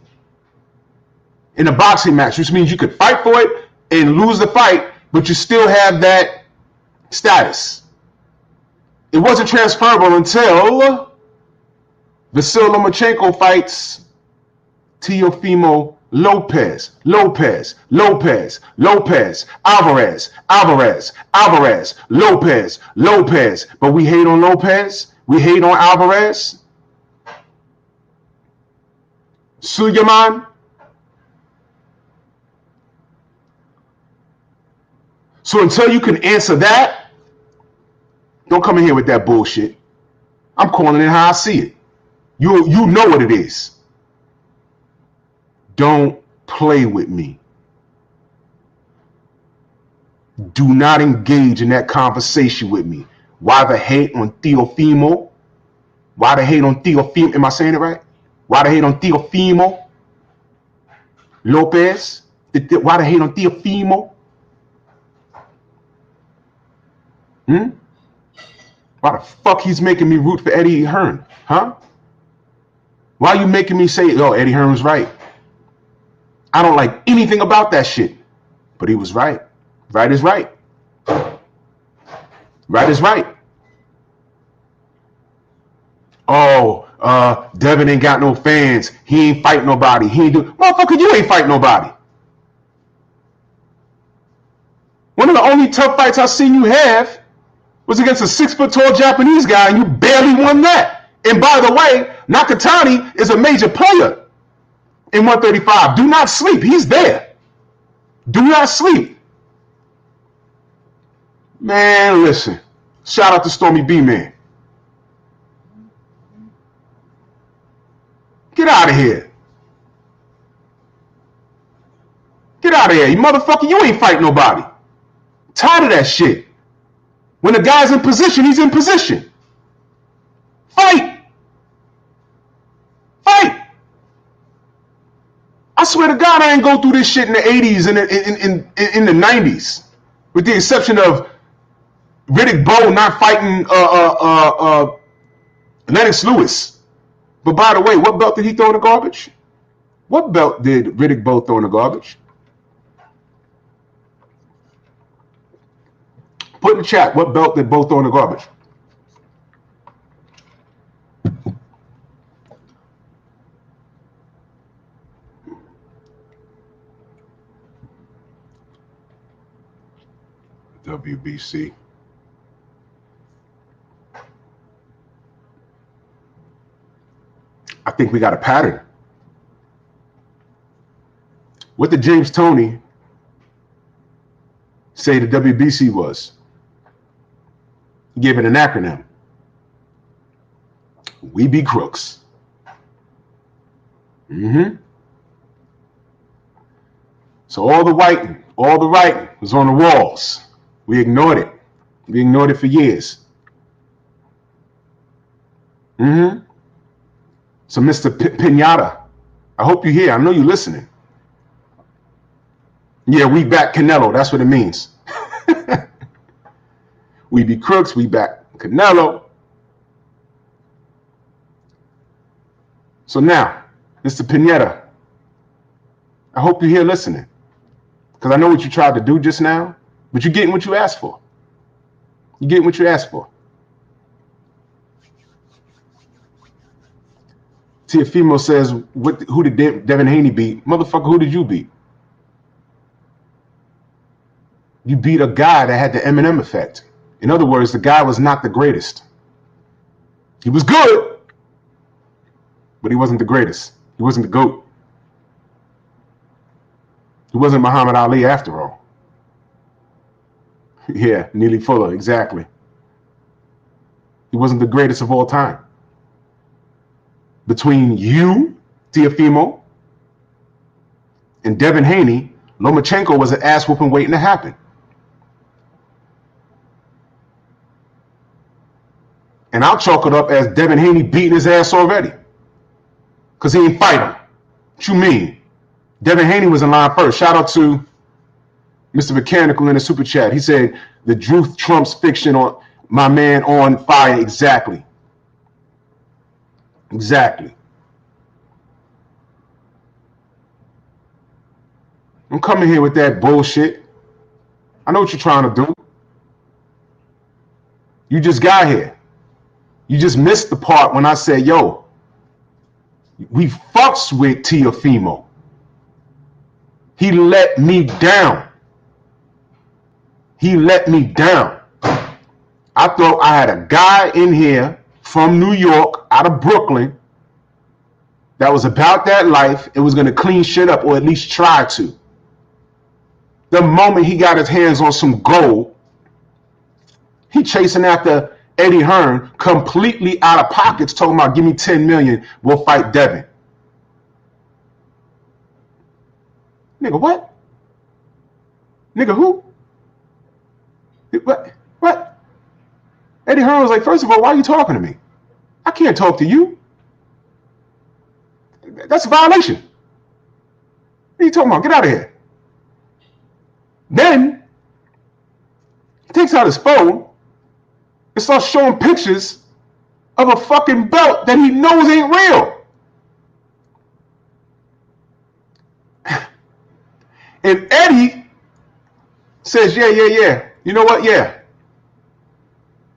in a boxing match, which means you could fight for it and lose the fight, but you still have that status. It wasn't transferable until Vasily Machenko fights Teofimo Lopez, Alvarez, Lopez. But we hate on Lopez. We hate on Alvarez. Suleiman. So until you can answer that, don't come in here with that bullshit. I'm calling it how I see it. You know what it is. Don't play with me. Do not engage in that conversation with me. Why the hate on Teofimo? Why the hate on Teofimo? Am I saying it right? Why the hate on Teofimo? Lopez? Why the hate on Teofimo? Why the fuck he's making me root for Eddie Hearn? Huh? Why are you making me say, oh, Eddie Hearn was right? I don't like anything about that shit. But he was right. Right is right. Right is right. Oh, Devin ain't got no fans. He ain't fight nobody. He ain't do. Motherfucker, you ain't fight nobody. One of the only tough fights I've seen you have was against a 6-foot-tall Japanese guy, and you barely won that. And by the way, Nakatani is a major player in 135. Do not sleep. He's there. Do not sleep. Man, listen. Shout out to Stormy B, man. Get out of here. Get out of here. You motherfucker, you ain't fight nobody. Tired of that shit. When the guy's in position, he's in position. Fight. Fight. I swear to God, I ain't go through this shit in the 80s and in the 90s. With the exception of Riddick Bowe not fighting Lennox Lewis. But by the way, what belt did he throw in the garbage? What belt did Riddick Bowe throw in the garbage? Put in the chat, what belt did Bowe throw in the garbage? WBC. I think we got a pattern. What did James Toney say the WBC was? He gave it an acronym. We Be Crooks. So all the writing was on the walls. We ignored it. We ignored it for years. So Mr. Pinata, I hope you're here. I know you're listening. Yeah, we back Canelo. That's what it means. We Be Crooks. We back Canelo. So now, Mr. Pinata, I hope you're here listening. Because I know what you tried to do just now, but you're getting what you asked for. You're getting what you asked for. Teofimo says, who did Devin Haney beat? Motherfucker, who did you beat? You beat a guy that had the Eminem effect. In other words, the guy was not the greatest. He was good, but he wasn't the greatest. He wasn't the GOAT. He wasn't Muhammad Ali after all. Yeah, Neely Fuller, exactly. He wasn't the greatest of all time. Between you, Teofimo, and Devin Haney, Lomachenko was an ass whooping waiting to happen. And I'll chalk it up as Devin Haney beating his ass already. Because he ain't fight him. What you mean? Devin Haney was in line first. Shout out to Mr. Mechanical in the super chat. He said, the truth trumps fiction on my man on fire. Exactly. Exactly. I'm coming here with that bullshit. I know what you're trying to do. You just got here. You just missed the part when I said, yo, we fucks with Teofimo. He let me down. He let me down. I thought I had a guy in here from New York, out of Brooklyn, that was about that life. It was going to clean shit up, or at least try to. The moment he got his hands on some gold, he chasing after Eddie Hearn, completely out of pockets, talking about, give me 10 million, we'll fight Devin. Nigga, what? Nigga, who? What? Eddie Hearn was like, first of all, why are you talking to me? I can't talk to you. That's a violation. What are you talking about? Get out of here. Then he takes out his phone and starts showing pictures of a fucking belt that he knows ain't real. And Eddie says, yeah. You know what? Yeah.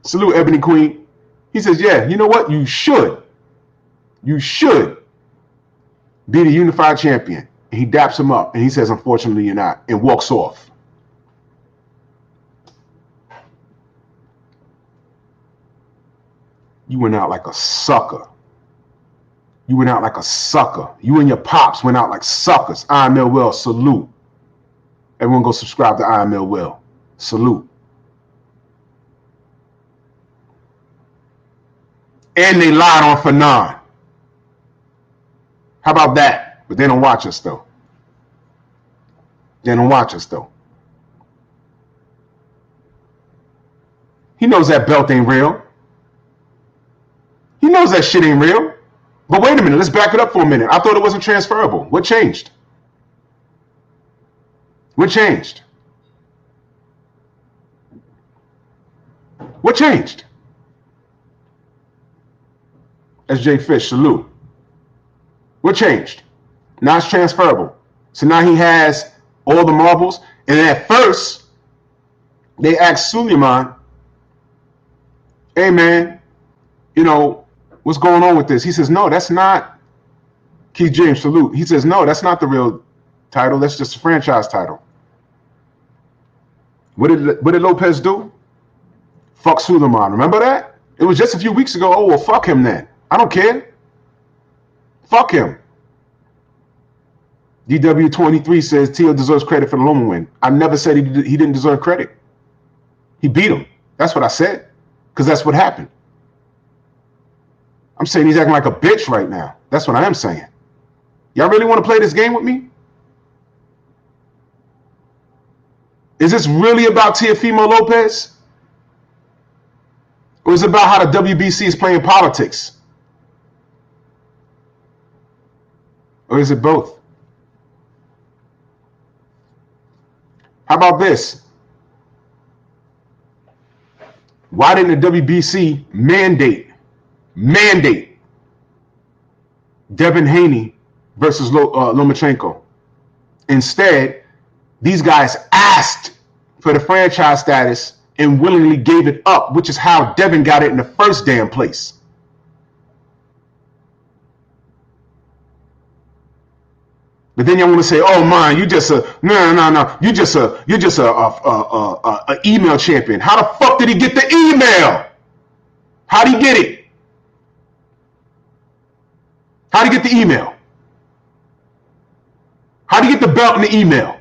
Salute, Ebony Queen. He says, yeah, you know what? You should be the unified champion. And he daps him up and he says, unfortunately, you're not, and walks off. You went out like a sucker. You went out like a sucker. You and your pops went out like suckers. Iron Mill Will, salute. Everyone go subscribe to Iron Mill Will. Salute. And they lied on Fannon. How about that? But they don't watch us, though. They don't watch us, though. He knows that belt ain't real. He knows that shit ain't real. But wait a minute, let's back it up for a minute. I thought it wasn't transferable. What changed? What changed? What changed? SJ Fish, salute. What changed? Now it's transferable. So now he has all the marbles. And at first, they asked Suleiman, hey man, you know, what's going on with this? He says, no, that's not. Keith James, salute. He says, no, that's not the real title. That's just a franchise title. What did Lopez do? Fuck Suleiman. Remember that? It was just a few weeks ago. Oh, well, fuck him then. I don't care. Fuck him. DW23 says Teo deserves credit for the Loma win. I never said he didn't deserve credit. He beat him. That's what I said. Because that's what happened. I'm saying he's acting like a bitch right now. That's what I am saying. Y'all really want to play this game with me? Is this really about Teofimo Lopez? Or is it about how the WBC is playing politics? Or is it both? How about this? Why didn't the WBC mandate Devin Haney versus Lomachenko? Instead, these guys asked for the franchise status and willingly gave it up, which is how Devin got it in the first damn place. But then y'all want to say, "Oh man, you just a no. You just a email champion." How the fuck did he get the email? How did he get it? How did he get the email? How did he get the belt in the email?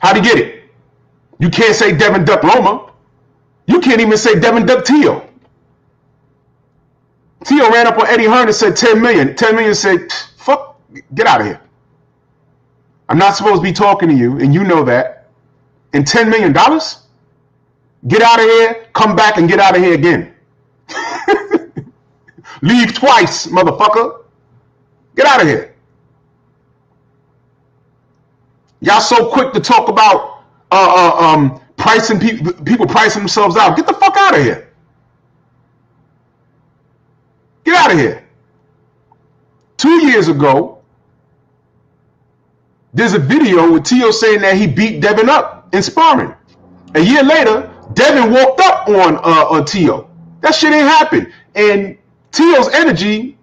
How'd he get it? You can't say Devin Duck Loma. You can't even say Devin Duck Teo. Teo ran up on Eddie Hearn and said 10 million. 10 million said, fuck, get out of here. I'm not supposed to be talking to you, and you know that. And $10 million? Get out of here, come back and get out of here again. Leave twice, motherfucker. Get out of here. Y'all so quick to talk about pricing people pricing themselves out. Get the fuck out of here. Get out of here. 2 years ago, there's a video with Teo saying that he beat Devin up in sparring. A year later, Devin walked up on Teo. That shit ain't happened. And Teo's energy,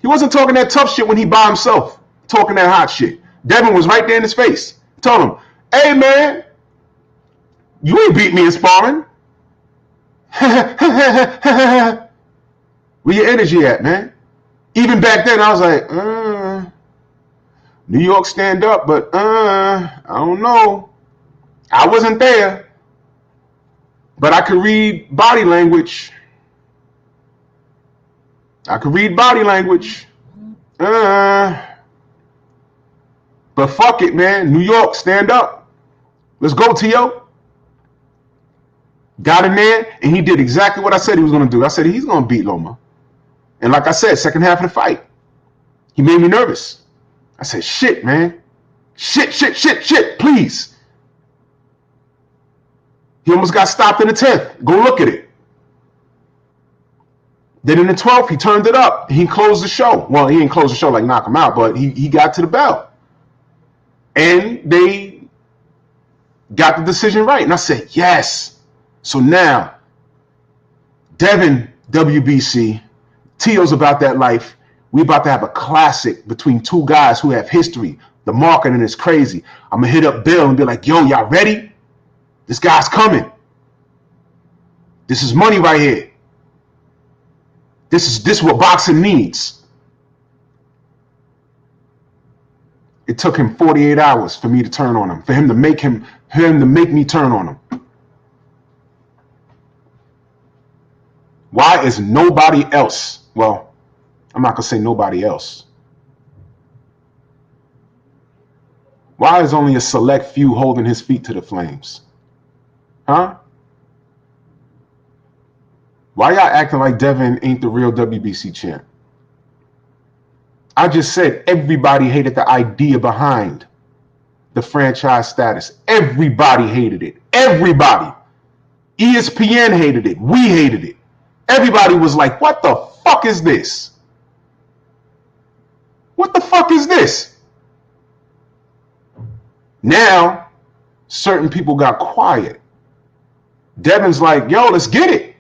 he wasn't talking that tough shit when he by himself, talking that hot shit. Devin was right there in his face. Told him, hey man, you ain't beat me in sparring. Where your energy at, man? Even back then, I was like, New York stand up, but I don't know. I wasn't there, but I could read body language. But fuck it, man. New York, stand up. Let's go, Teo. Got in there, and he did exactly what I said he was going to do. I said he's going to beat Loma. And like I said, second half of the fight, he made me nervous. I said, shit, man. Shit, please. He almost got stopped in the 10th. Go look at it. Then in the 12th, he turned it up. He closed the show. Well, he didn't close the show like knock him out, but he got to the bell. And they got the decision right. And I said, yes. So now, Devin, WBC, Teo's about that life. We about to have a classic between two guys who have history. The marketing is crazy. I'm going to hit up Bill and be like, yo, y'all ready? This guy's coming. This is money right here. This is what boxing needs. It took him 48 hours for me to turn on him, for him to make me turn on him. Why is nobody else? Well, I'm not going to say nobody else. Why is only a select few holding his feet to the flames? Huh? Why y'all acting like Devin ain't the real WBC champ? I just said everybody hated the idea behind the franchise status. Everybody hated it. Everybody. ESPN hated it. We hated it. Everybody was like, what the fuck is this? What the fuck is this? Now, certain people got quiet. Devin's like, yo, let's get it.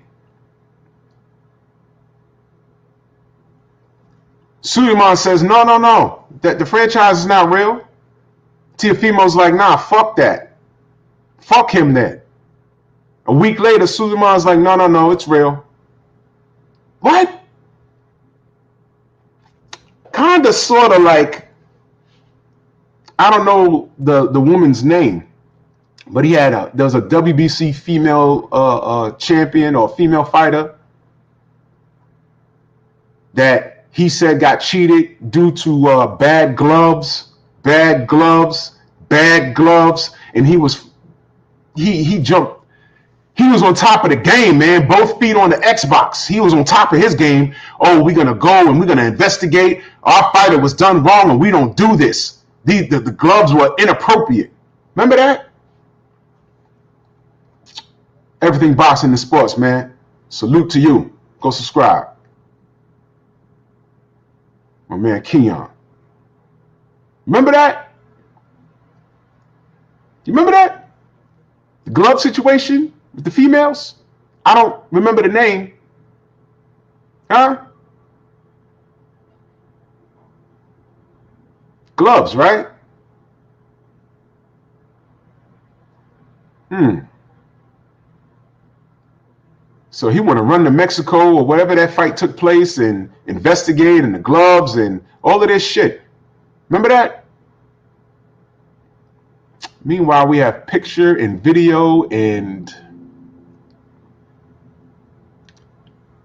Suleiman says, no. That the franchise is not real. Teofimo's like, nah, fuck that. Fuck him then. A week later, Suleiman's like, no, it's real. What? Kinda, sorta like, I don't know the woman's name, but there was a WBC female champion or female fighter that he said got cheated due to bad gloves, and he jumped. He was on top of the game, man. Both feet on the Xbox. He was on top of his game. Oh, we're gonna go and we're gonna investigate. Our fighter was done wrong, and we don't do this. The gloves were inappropriate. Remember that? Everything boxing and sports, man. Salute to you. Go subscribe. My man Keon. Remember that? You remember that? The glove situation with the females? I don't remember the name. Huh? Gloves, right? So he want to run to Mexico or whatever that fight took place and investigate and the gloves and all of this shit. Remember that? Meanwhile, we have picture and video and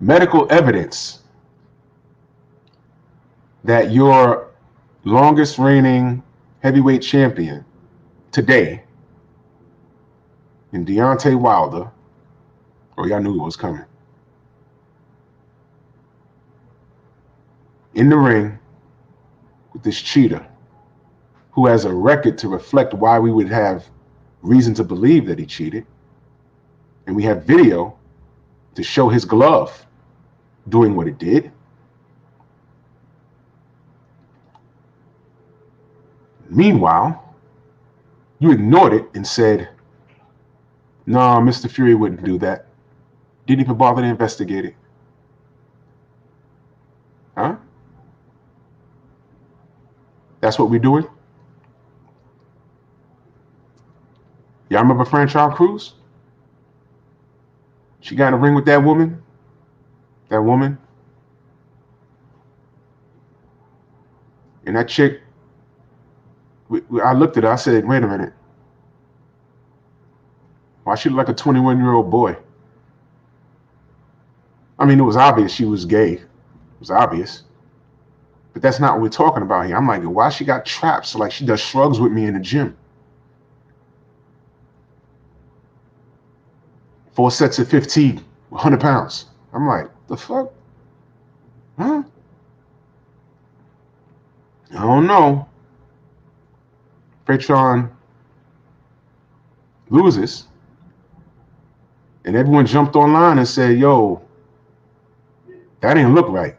medical evidence that your longest reigning heavyweight champion today in Deontay Wilder, oh, y'all knew it was coming, in the ring with this cheater who has a record to reflect why we would have reason to believe that he cheated. And we have video to show his glove doing what it did. Meanwhile, you ignored it and said, no, Mr. Fury wouldn't do that. Didn't even bother to investigate it. Huh? That's what we're doing? Y'all remember Franchise Cruz? She got in a ring with that woman. That woman. And that chick, I looked at her, I said, wait a minute. Why she look like a 21-year-old boy? I mean, it was obvious she was gay. It was obvious. But that's not what we're talking about here. I'm like, why she got traps? Like she does shrugs with me in the gym. 4 sets of 15, 100 pounds. I'm like, the fuck? Huh? I don't know. Patreon loses. And everyone jumped online and said, yo, that ain't look right.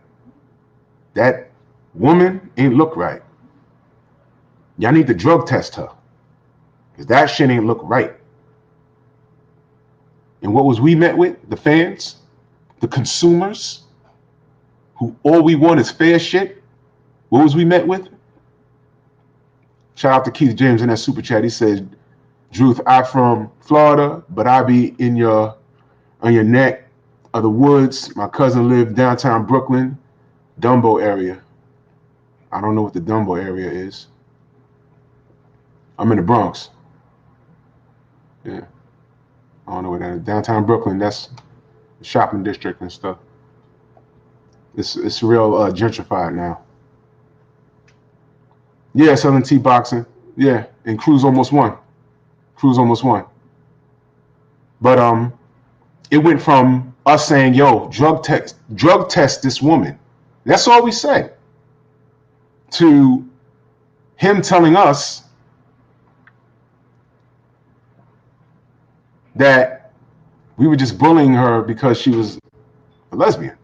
That woman ain't look right. Y'all need to drug test her. Because that shit ain't look right. And what was we met with? The fans, the consumers, who all we want is fair shit. What was we met with? Shout out to Keith James in that super chat. He said, Druth, I from Florida, but I be on your neck of the woods. My cousin lived downtown Brooklyn, Dumbo area. I don't know what the Dumbo area is. I'm in the Bronx. Yeah. I don't know where that is. Downtown Brooklyn, that's the shopping district and stuff. It's real gentrified now. Yeah, Southern T boxing. Yeah, and Cruz almost won. But it went from us saying, yo, drug test this woman. That's all we said. To him telling us that we were just bullying her because she was a lesbian.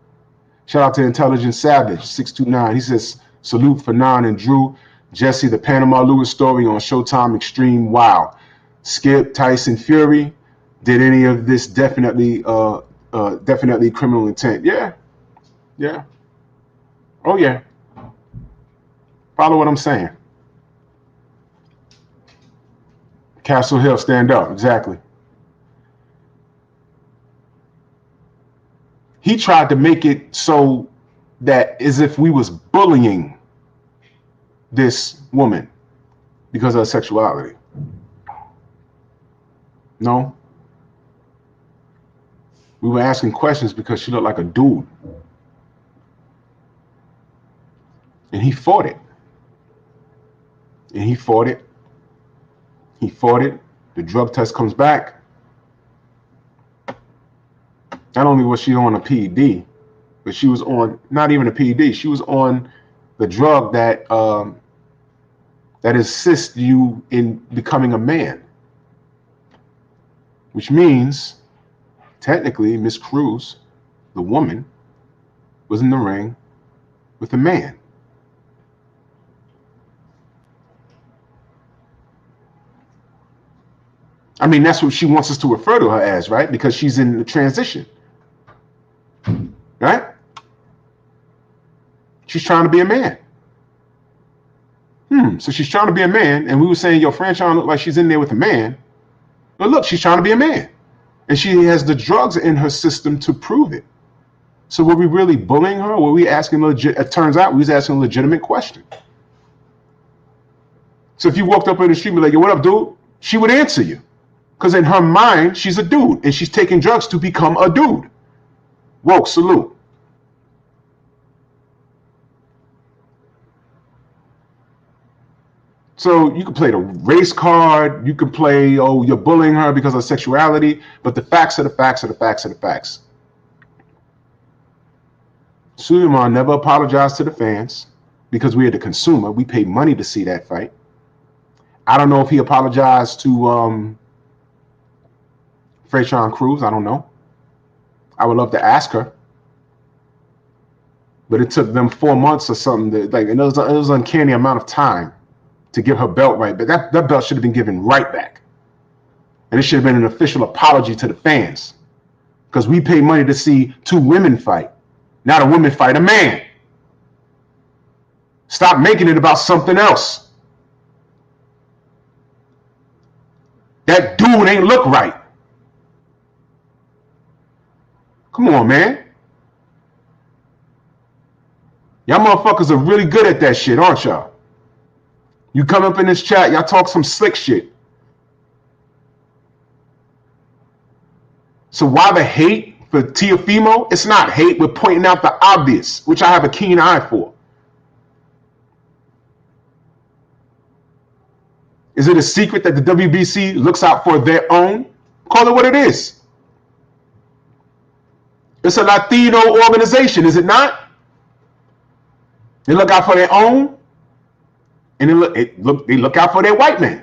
Shout out to Intelligent Savage 629. He says, salute Fannon and Drew. Jesse, the Panama Lewis story on Showtime Extreme. Wow. Skip, Tyson Fury. Did any of this definitely criminal intent? Yeah. Yeah. Oh, yeah. Follow what I'm saying. Castle Hill, stand up. Exactly. He tried to make it so that as if we was bullying this woman because of her sexuality. No. We were asking questions because she looked like a dude. And he fought it. The drug test comes back. Not only was she on a PED, but she was on not even a PED. She was on the drug that assists you in becoming a man, which means technically Miss Cruz, the woman, was in the ring with a man. I mean, that's what she wants us to refer to her as, right? Because she's in the transition. Right? She's trying to be a man. So she's trying to be a man, and we were saying, yo, Franchon look like she's in there with a man. But look, she's trying to be a man. And she has the drugs in her system to prove it. So were we really bullying her? Or were we asking it turns out we was asking a legitimate question. So if you walked up in the street and be like, yo, what up, dude? she would answer you. Because in her mind, she's a dude, and she's taking drugs to become a dude. Whoa, salute. So you can play the race card. You can play, oh, you're bullying her because of sexuality. But the facts are the facts are the facts are the facts. Suleiman never apologized to the fans because we are the consumer. We pay money to see that fight. I don't know if he apologized to Freyshawn Cruz. I don't know. I would love to ask her. But it took them 4 months or something. And it was an uncanny amount of time to give her belt right. But that belt should have been given right back. And it should have been an official apology to the fans. Because we pay money to see 2 women fight. Not a woman fight a man. Stop making it about something else. That dude ain't look right. Come on, man. Y'all motherfuckers are really good at that shit, aren't y'all? You come up in this chat, y'all talk some slick shit. So why the hate for Teofimo? It's not hate. We're pointing out the obvious, which I have a keen eye for. Is it a secret that the WBC looks out for their own? Call it what it is. It's a Latino organization, is it not? They look out for their own, and they look out for their white men.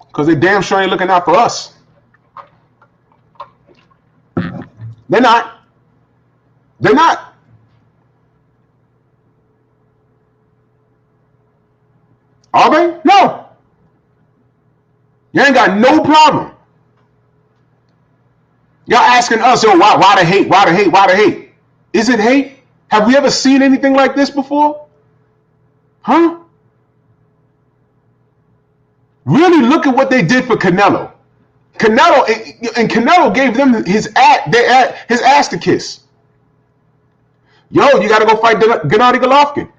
Because they damn sure ain't looking out for us. They're not. They're not. Are they? No. You ain't got no problem. Y'all asking us, oh, why the hate? Why the hate? Why the hate? Is it hate? Have we ever seen anything like this before? Huh? Really look at what they did for Canelo. Canelo gave them his ass to kiss. Yo, you got to go fight Gennady Golovkin.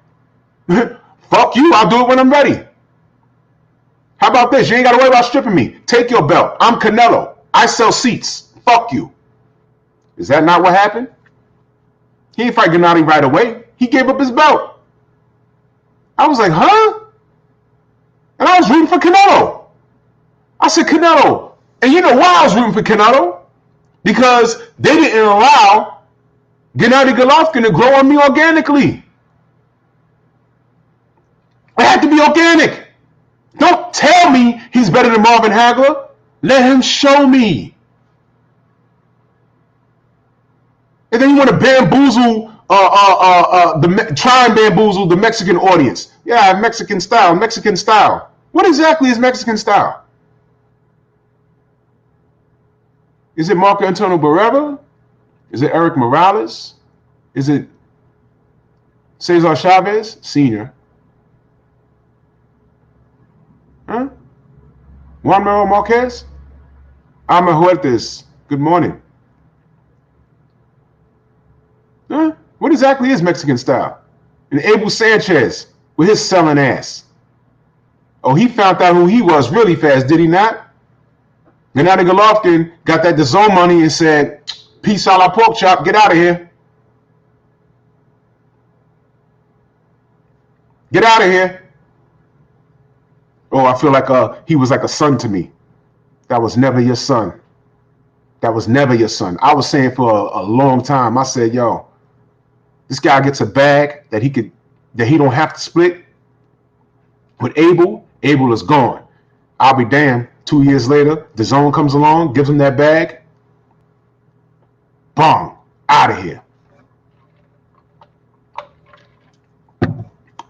Fuck you, I'll do it when I'm ready. How about this? You ain't got to worry about stripping me. Take your belt. I'm Canelo. I sell seats. Fuck you. Is that not what happened? He didn't fight Gennady right away. He gave up his belt. I was like, huh? And I was rooting for Canelo. I said, Canelo. And you know why I was rooting for Canelo? Because they didn't allow Gennady Golovkin to grow on me organically. It had to be organic. Don't tell me he's better than Marvin Hagler. Let him show me. And then you want to bamboozle, try and bamboozle the Mexican audience. Yeah, Mexican style, Mexican style. What exactly is Mexican style? Is it Marco Antonio Barrera? Is it Eric Morales? Is it Cesar Chavez Sr.? Huh? Juan Manuel Marquez? Alma Huertas. Good morning. Huh? What exactly is Mexican style? And Abel Sanchez with his selling ass. Oh, he found out who he was really fast, did he not? Gennady Golovkin got that DAZN money and said, peace a la pork chop, get out of here. Get out of here. Oh, I feel like he was like a son to me. That was never your son. That was never your son. I was saying for a long time, I said, yo, this guy gets a bag that he don't have to split. With Abel is gone. I'll be damned. 2 years later, DAZN comes along, gives him that bag. Bong, out of here.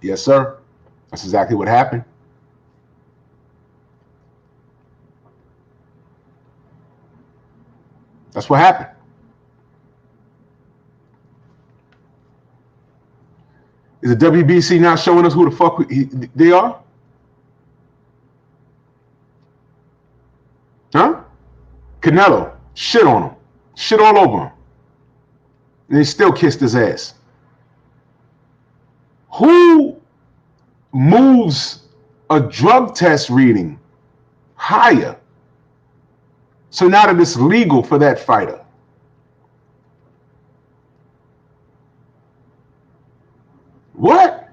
Yes, sir. That's exactly what happened. That's what happened. Is the WBC not showing us who the fuck they are? Huh? Canelo, shit on him. Shit all over him. And they still kissed his ass. Who moves a drug test reading higher. So now that it's legal for that fighter. What?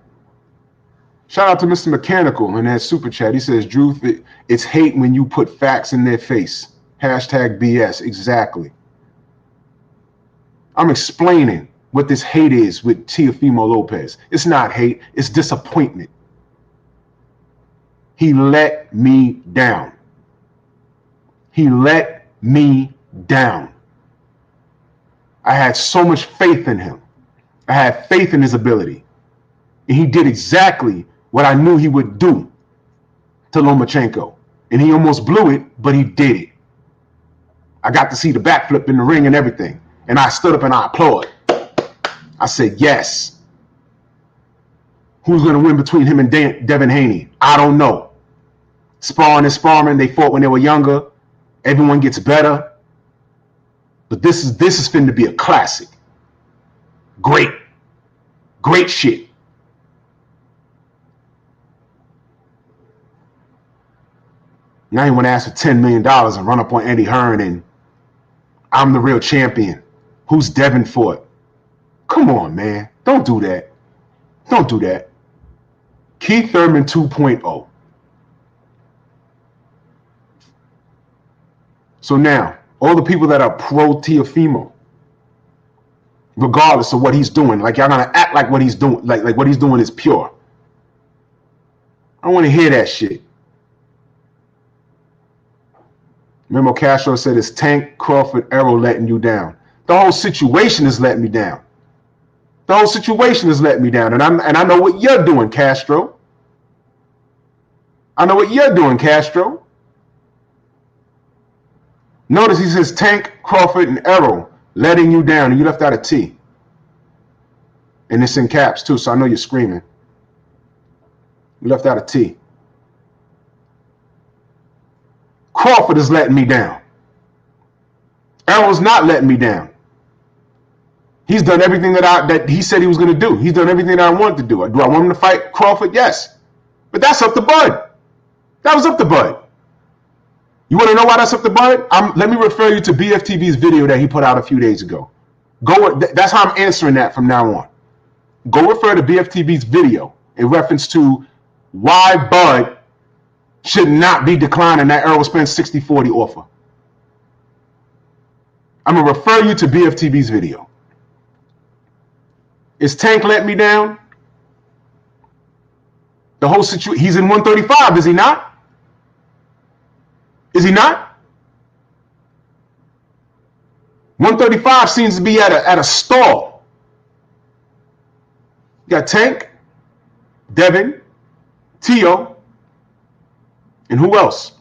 Shout out to Mr. Mechanical in that super chat. He says, Drew, it's hate when you put facts in their face. Hashtag BS. Exactly. I'm explaining what this hate is with Teofimo Lopez. It's not hate. It's disappointment. He let me down. He let me down. I had so much faith in him. I had faith in his ability. And he did exactly what I knew he would do to Lomachenko. And he almost blew it, but he did it. I got to see the backflip in the ring and everything. And I stood up and I applauded. I said, yes. Who's going to win between him and Devin Haney? I don't know. Sparring is sparring. They fought when they were younger. Everyone gets better. But this is finna be a classic. Great. Great shit. Now you want to ask for $10 million and run up on Eddie Hearn and I'm the real champion. Who's Devin fought? Come on, man. Don't do that. Don't do that. Keith Thurman 2.0. So now, all the people that are pro Teofimo, regardless of what he's doing, like y'all gonna act like what he's doing, like what he's doing is pure. I don't want to hear that shit. Memo Castro said it's Tank, Crawford, Errol letting you down. The whole situation is letting me down. The whole situation is letting me down. And I know what you're doing, Castro. I know what you're doing, Castro. Notice he says Tank, Crawford, and Errol letting you down. And you left out a T. And it's in caps, too, so I know you're screaming. You left out a T. Crawford is letting me down. Errol's not letting me down. He's done everything that he said he was going to do. He's done everything that I wanted to do. Do I want him to fight Crawford? Yes. But that's up to Bud. That was up to Bud. You want to know why that's up to Bud? Let me refer you to BFTV's video that he put out a few days ago. That's how I'm answering that from now on. Go refer to BFTV's video in reference to why Bud should not be declining that Errol Spence 60-40 offer. I'm going to refer you to BFTV's video. Is Tank letting me down? The whole situation, he's in 135, is he not? Is he not? 135 seems to be at a stall. You got Tank, Devin, Teo, and who else?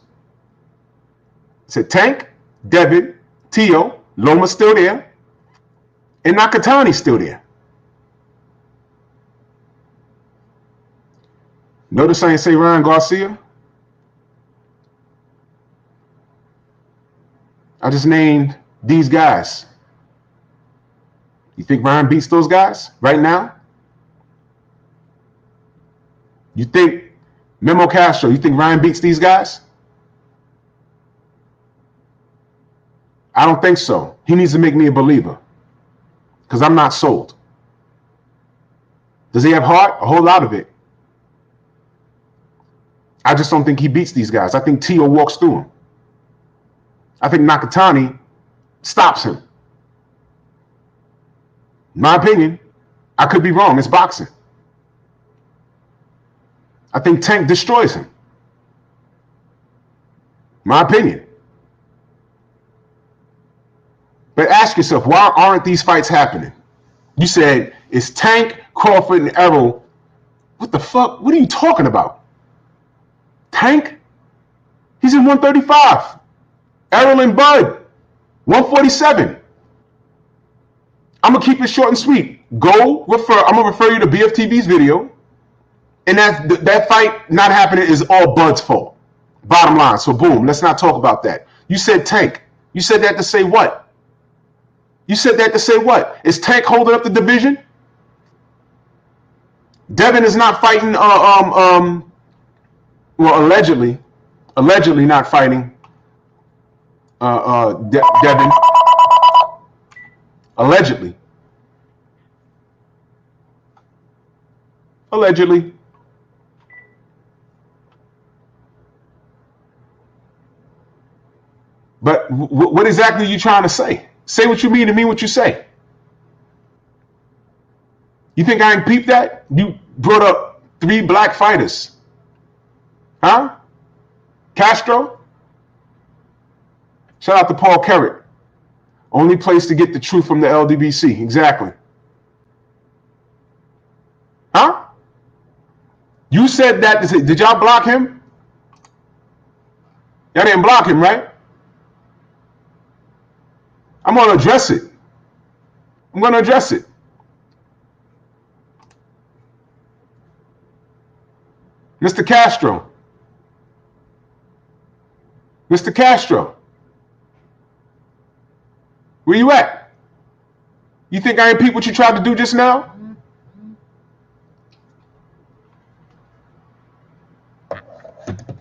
It said Tank, Devin, Teo, Loma's still there, and Nakatani's still there. Notice I ain't say Ryan Garcia. I just named these guys. You think Ryan beats those guys right now? You think Memo Castro, you think Ryan beats these guys? I don't think so. He needs to make me a believer because I'm not sold. Does he have heart? A whole lot of it. I just don't think he beats these guys. I think Teo walks through him. I think Nakatani stops him. In my opinion, I could be wrong. It's boxing. I think Tank destroys him. My opinion. But ask yourself, why aren't these fights happening? You said it's Tank, Crawford, and Errol. What the fuck? What are you talking about? Tank? He's in 135. Errol and Bud, 147. I'm going to keep it short and sweet. I'm going to refer you to BFTV's video. And that fight not happening is all Bud's fault. Bottom line. So boom, let's not talk about that. You said Tank. You said that to say what? You said that to say what? Is Tank holding up the division? Devin is not fighting well, allegedly not fighting Devin. Allegedly. But what exactly are you trying to say? Say what you mean and mean what you say. You think I ain't peeped that? You brought up 3 black fighters. Huh? Castro? Shout out to Paul Carrick. Only place to get the truth from the LDBC. Exactly. Huh? You said that. Did y'all block him? Y'all didn't block him, right? I'm going to address it. Mr. Castro. Where you at? You think I ain't peep what you tried to do just now?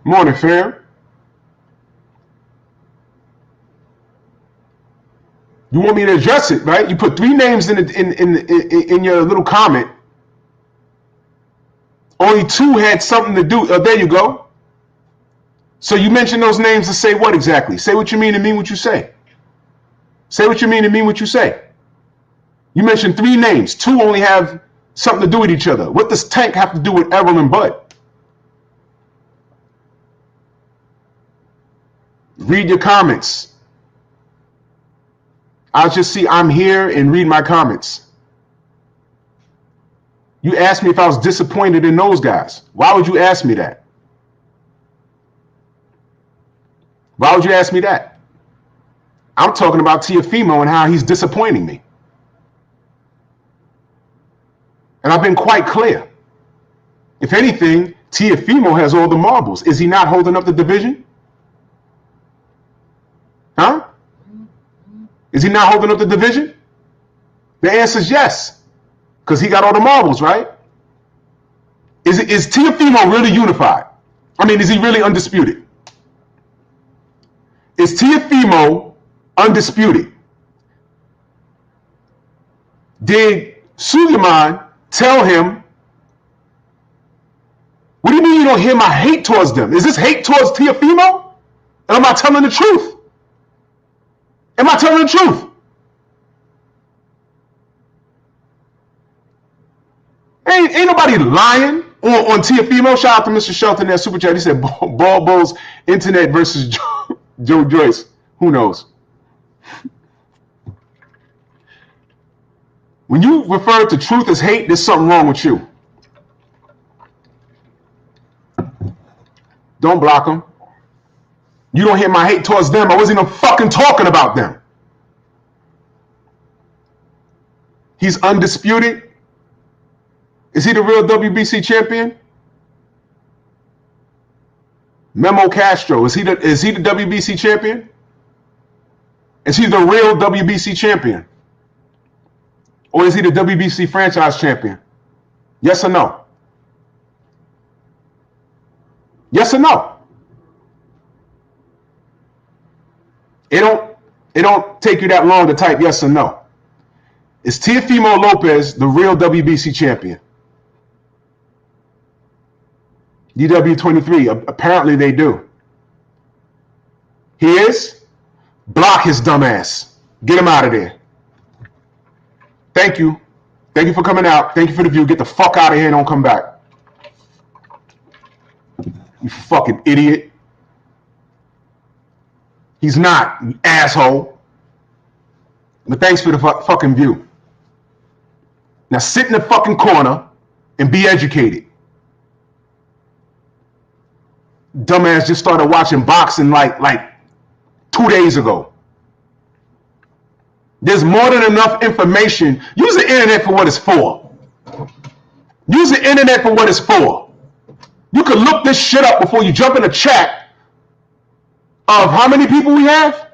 Morning, fam. You want me to address it, right? You put 3 names in your little comment. Only 2 had something to do. There you go. So you mentioned those names to say what exactly? Say what you mean and mean what you say. Say what you mean and mean what you say. You mentioned 3 names. 2 only have something to do with each other. What does Tank have to do with Errol and Bud? Read your comments. I'll just see I'm here and read my comments. You asked me if I was disappointed in those guys. Why would you ask me that? Why would you ask me that? I'm talking about Teofimo and how he's disappointing me. And I've been quite clear. If anything, Teofimo has all the marbles. Is he not holding up the division? Huh? Is he not holding up the division? The answer is yes. Because he got all the marbles, right? Is Teofimo really unified? I mean, is he really undisputed? Is Teofimo undisputed? Did Suleiman tell him, what do you mean you don't hear my hate towards them? Is this hate towards Teofimo? And am I telling the truth? Am I telling the truth? Ain't nobody lying on Teofimo. Shout out to Mr. Shelton in that super chat. He said Ball Bulls Internet versus Joe Joyce. Who knows? When you refer to truth as hate, there's something wrong with you. Don't block them. You don't hear my hate towards them. I wasn't even fucking talking about them. He's undisputed. Is he the real WBC champion? Memo Castro, is he the WBC champion? Is he the real WBC champion? Or is he the WBC franchise champion? Yes or no? Yes or no? It don't take you that long to type yes or no. Is Teofimo Lopez the real WBC champion? DW23, apparently they do. He is? Block his dumb ass. Get him out of there. Thank you. Thank you for coming out. Thank you for the view. Get the fuck out of here and don't come back. You fucking idiot. He's not, you asshole. But thanks for the fucking view. Now sit in the fucking corner and be educated. Dumbass just started watching boxing like 2 days ago. There's more than enough information. Use the internet for what it's for. Use the internet for what it's for. You can look this shit up before you jump in a chat of how many people we have?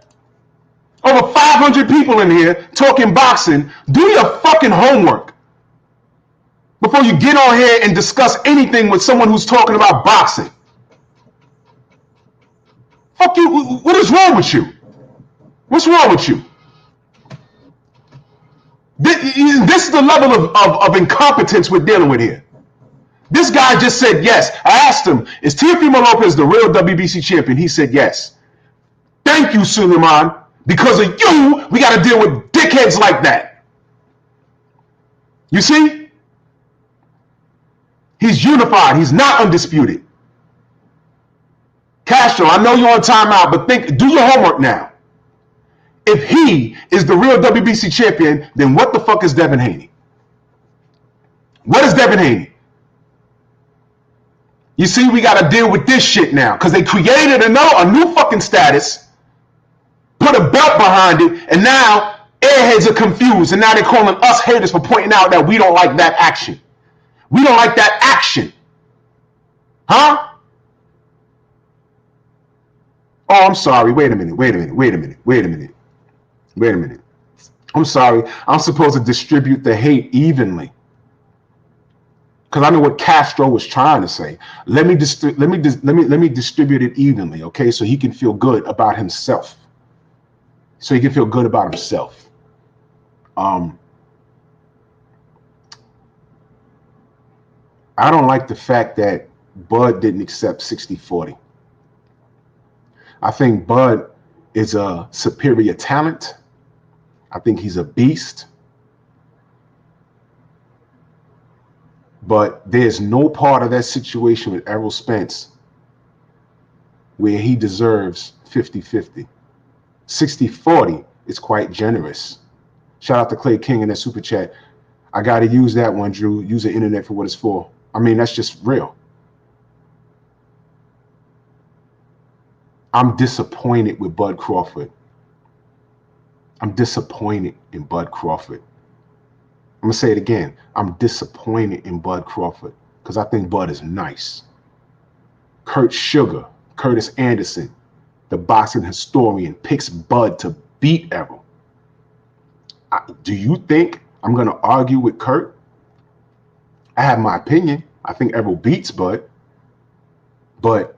Over 500 people in here talking boxing. Do your fucking homework before you get on here and discuss anything with someone who's talking about boxing. Fuck you. What is wrong with you? What's wrong with you? This is the level of incompetence we're dealing with here. This guy just said yes. I asked him, is Teofimo Lopez the real WBC champion? He said yes. Thank you, Suleiman. Because of you, we got to deal with dickheads like that. You see? He's unified. He's not undisputed. Castro, I know you're on timeout, but do your homework now. If he is the real WBC champion, then what the fuck is Devin Haney? What is Devin Haney? You see, we got to deal with this shit now because they created a new fucking status, put a belt behind it, and now airheads are confused, and now they're calling us haters for pointing out that we don't like that action. We don't like that action. Huh? Oh, I'm sorry. Wait a minute. I'm sorry. I'm supposed to distribute the hate evenly. Because I know what Castro was trying to say. Let me distribute it evenly, okay? So he can feel good about himself. I don't like the fact that Bud didn't accept 60-40. I think Bud is a superior talent. I think he's a beast. But there's no part of that situation with Errol Spence where he deserves 50-50. 60-40 is quite generous. Shout out to Clay King in that super chat. I got to use that one, Drew. Use the internet for what it's for. I mean, that's just real. I'm disappointed with Bud Crawford. I'm disappointed in Bud Crawford. I'm going to say it again. I'm disappointed in Bud Crawford because I think Bud is nice. Kurt Sugar, Curtis Anderson, the boxing historian, picks Bud to beat Errol. Do you think I'm going to argue with Kurt? I have my opinion. I think Errol beats Bud. But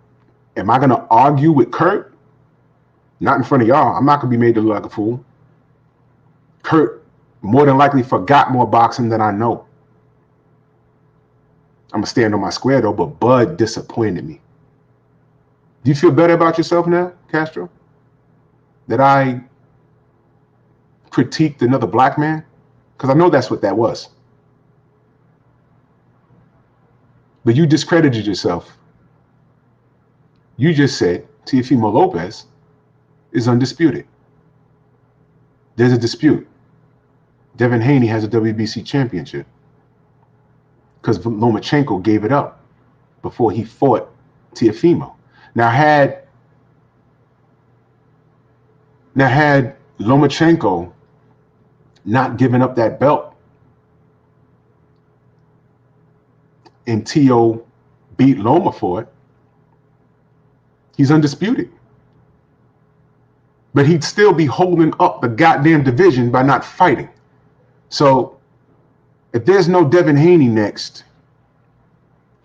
am I going to argue with Kurt? Not in front of y'all. I'm not going to be made to look like a fool. Kurt more than likely forgot more boxing than I know. I'm going to stand on my square, though, but Bud disappointed me. Do you feel better about yourself now, Castro? That I critiqued another black man? Because I know that's what that was. But you discredited yourself. You just said Teofimo Lopez is undisputed. There's a dispute. Devin Haney has a WBC championship because Lomachenko gave it up before he fought Teofimo. Now had Lomachenko not given up that belt and Teo beat Loma for it, he's undisputed. But he'd still be holding up the goddamn division by not fighting. So if there's no Devin Haney next,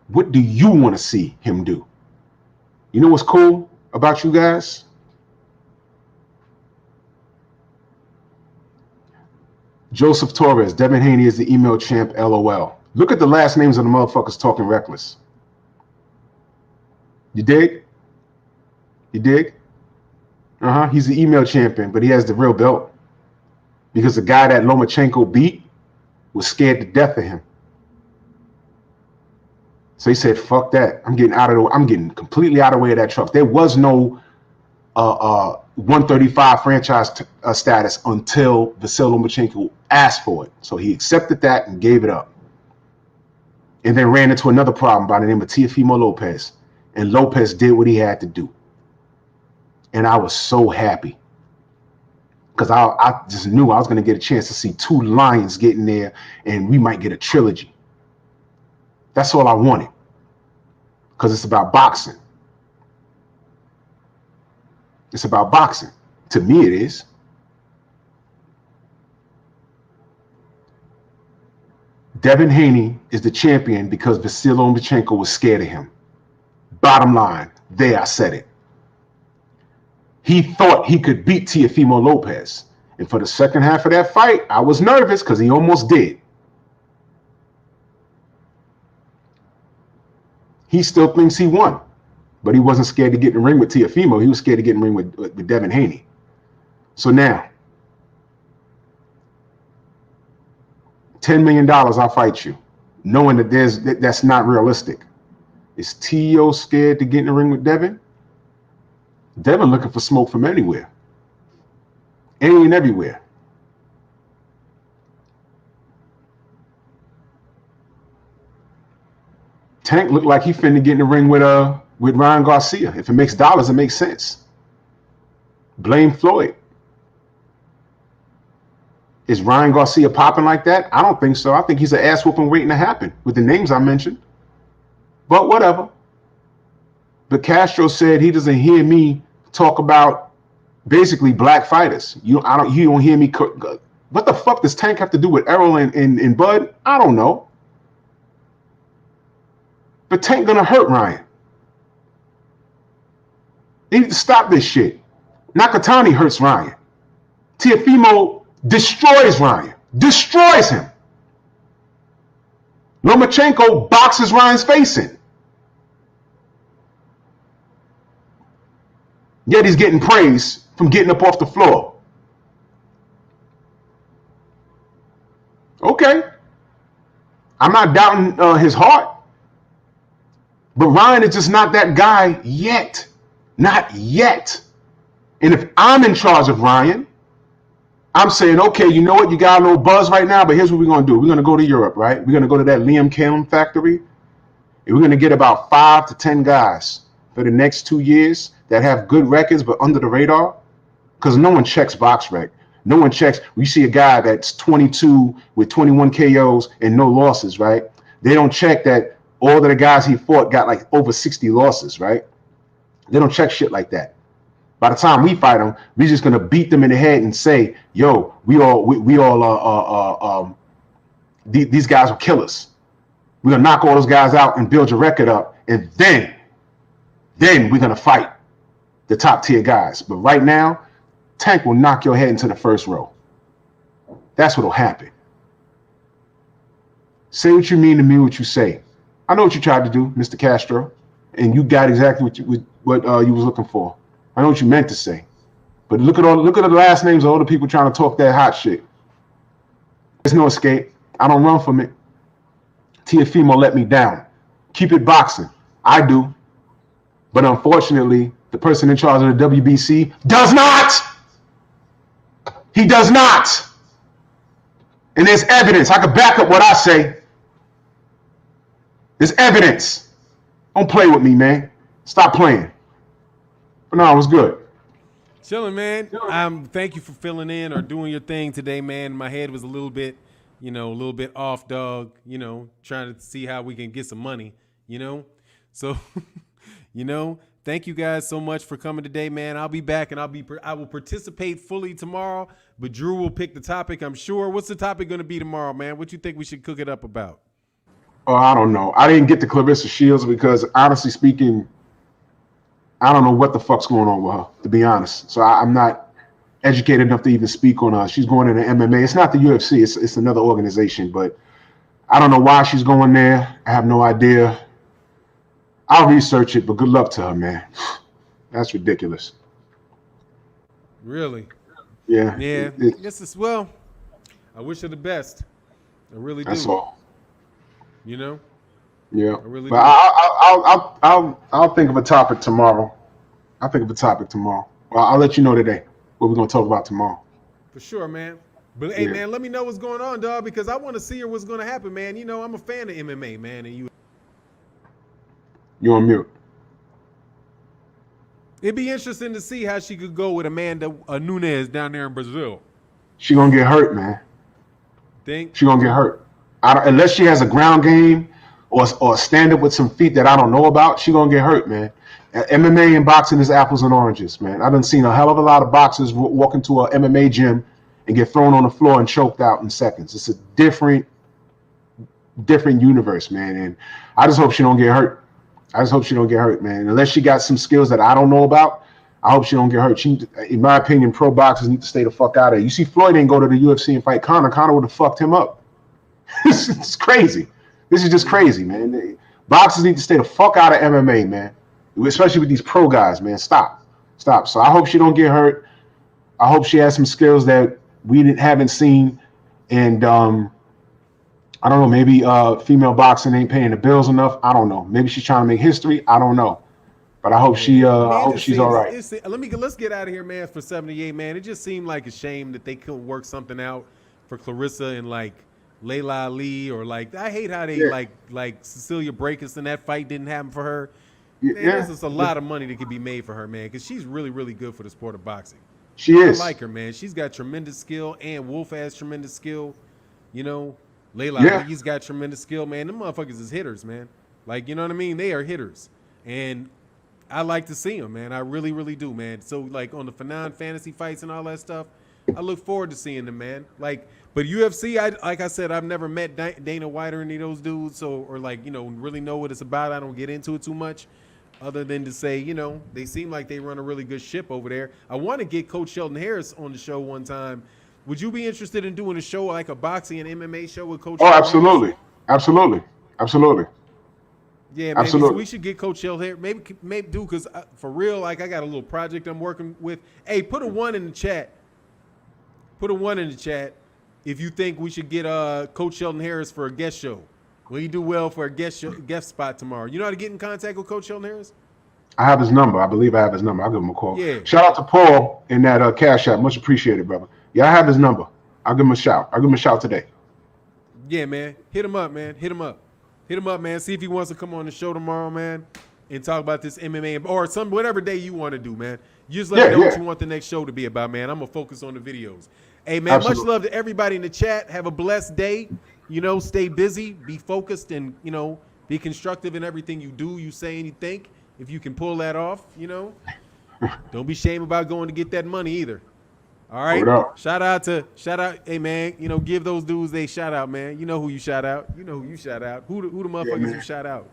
what do you want to see him do? You know what's cool about you guys? Joseph Torres, Devin Haney is the email champ, LOL. Look at the last names of the motherfuckers talking reckless. You dig? You dig? He's the email champion, but he has the real belt. Because the guy that Lomachenko beat was scared to death of him. So he said, fuck that. I'm getting completely out of the way of that truck. There was no 135 franchise status until Vasily Machenko asked for it. So he accepted that and gave it up. And then ran into another problem by the name of Teofimo Lopez. And Lopez did what he had to do. And I was so happy. Because I just knew I was going to get a chance to see two lions get in there and we might get a trilogy. That's all I wanted. Because it's about boxing. It's about boxing. To me, it is. Devin Haney is the champion because Vasily Machenko was scared of him. Bottom line, there I said it. He thought he could beat Teofimo Lopez. And for the second half of that fight, I was nervous because he almost did. He still thinks he won, but he wasn't scared to get in the ring with Teofimo. He was scared to get in the ring with Devin Haney. So now, $10 million, I'll fight you, knowing that that's not realistic. Is Teo scared to get in the ring with Devin? Devin looking for smoke from anywhere. Any and everywhere. Tank looked like he finna get in the ring with Ryan Garcia. If it makes dollars, it makes sense. Blame Floyd. Is Ryan Garcia popping like that? I don't think so. I think he's an ass whooping waiting to happen with the names I mentioned. But whatever. But Castro said he doesn't hear me talk about basically black fighters. You don't hear me. What the fuck does Tank have to do with Errol and Bud? I don't know. But Tank gonna hurt Ryan. They need to stop this shit. Nakatani hurts Ryan. Teofimo destroys Ryan. Destroys him. Lomachenko boxes Ryan's face in. Yet he's getting praise from getting up off the floor. Okay. I'm not doubting his heart. But Ryan is just not that guy yet. Not yet. And if I'm in charge of Ryan, I'm saying, okay, you know what? You got a little buzz right now, but here's what we're going to do. We're going to go to Europe, right? We're going to go to that Liam Cam factory. And we're going to get about 5 to 10 guys for the next 2 years that have good records but under the radar. Because no one checks BoxRec. No one checks. You see a guy that's 22 with 21 KOs and no losses, right? They don't check that all of the guys he fought got like over 60 losses, right? They don't check shit like that. By the time we fight them, we're just gonna beat them in the head and say, "Yo, these guys will kill us. We're gonna knock all those guys out and build your record up, and then we're gonna fight the top tier guys." But right now, Tank will knock your head into the first row. That's what'll happen. Say what you mean to me, what you say. I know what you tried to do, Mr. Castro, and you got exactly what you was looking for. I know what you meant to say, but look at the last names of all the people trying to talk that hot shit. There's no escape. I don't run from it. Teofimo let me down. Keep it boxing. I do, but unfortunately, the person in charge of the WBC does not. He does not, and there's evidence. I can back up what I say. There's evidence. Don't play with me, man. Stop playing. But no, it was good. Chilling, man. Thank you for filling in or doing your thing today, man. My head was a little bit off, dog. Trying to see how we can get some money. So, thank you guys so much for coming today, man. I'll be back and I will participate fully tomorrow. But Drew will pick the topic, I'm sure. What's the topic going to be tomorrow, man? What you think we should cook it up about? Oh, I don't know. I didn't get to Claressa Shields because, honestly speaking, I don't know what the fuck's going on with her, to be honest. So I'm not educated enough to even speak on her. She's going into MMA. It's not the UFC. It's another organization. But I don't know why she's going there. I have no idea. I'll research it, but good luck to her, man. That's ridiculous. Really? Yeah. Yeah. I wish her the best. I really do. That's all. Yeah. I really but I'll think of a topic tomorrow. Well, I'll let you know today what we're gonna talk about tomorrow. For sure, man. But hey, man, let me know what's going on, dog, because I want to see what's gonna happen, man. I'm a fan of MMA, man, and You're on mute. It'd be interesting to see how she could go with Amanda Nunes down there in Brazil. She gonna get hurt, man. Think she gonna get hurt? Unless she has a ground game or stand up with some feet that I don't know about, she gonna get hurt, man. MMA and boxing is apples and oranges, man. I done seen a hell of a lot of boxers walk into an MMA gym and get thrown on the floor and choked out in seconds. It's a different universe, man. And I just hope she don't get hurt. Man. Unless she got some skills that I don't know about, I hope she don't get hurt. She, in my opinion, pro boxers need to stay the fuck out of it. You see, Floyd didn't go to the UFC and fight Conor. Conor would have fucked him up. It's crazy. This is just crazy, man. Boxers need to stay the fuck out of MMA, man. Especially with these pro guys, man. Stop. So I hope she don't get hurt. I hope she has some skills that we haven't seen. And I don't know, maybe female boxing ain't paying the bills enough. I don't know. Maybe she's trying to make history. I don't know. But I hope she's all right. Let's get out of here, man. For 78, man, it just seemed like a shame that they couldn't work something out for Claressa and like Layla Ali, or like I hate how they like Cecilia Brækhus, and that fight didn't happen for her. Man, there's just a lot of money that could be made for her, man, because she's really, really good for the sport of boxing. She is. I like her, man. She's got tremendous skill, and Wolf has tremendous skill. You know, Layla Ali's got tremendous skill, man. Them motherfuckers is hitters, man. Like, you know what I mean? They are hitters, and I like to see them, man. I really, really do, man. So, like, on the Fannon fantasy fights and all that stuff, I look forward to seeing them, man. Like, but UFC, like I said, I've never met Dana White or any of those dudes, so, or like, you know, really know what it's about. I don't get into it too much, other than to say, you know, they seem like they run a really good ship over there. I want to get Coach Sheldon Harris on the show one time. Would you be interested in doing a show like a boxing and MMA show with Coach? Oh, absolutely, absolutely, absolutely. Yeah, maybe so we should get Coach Sheild here. Maybe do, because for real, like I got a little project I'm working with. Hey, put a 1 in the chat. Put a 1 in the chat if you think we should get Coach Sheldon Harris for a guest show. Will he do well for a guest spot tomorrow? You know how to get in contact with Coach Sheldon Harris? I have his number. I believe I have his number. I'll give him a call. Yeah. Shout out to Paul in that Cash App. Much appreciated, brother. Yeah, I have his number. I'll give him a shout. I'll give him a shout today. Yeah, man. Hit him up, man. Hit him up. Hit him up, man. See if he wants to come on the show tomorrow, man, and talk about this MMA or whatever day you want to do, man. You just let me know what you want the next show to be about, man. I'm going to focus on the videos. Hey, man, Much love to everybody in the chat. Have a blessed day. You know, stay busy, be focused, and, you know, be constructive in everything you do, you say, and you think. If you can pull that off, you know, don't be ashamed about going to get that money either. All right. Shout out. Hey, man, you know, give those dudes a shout out, man. You know who you shout out. Who the motherfuckers you shout out?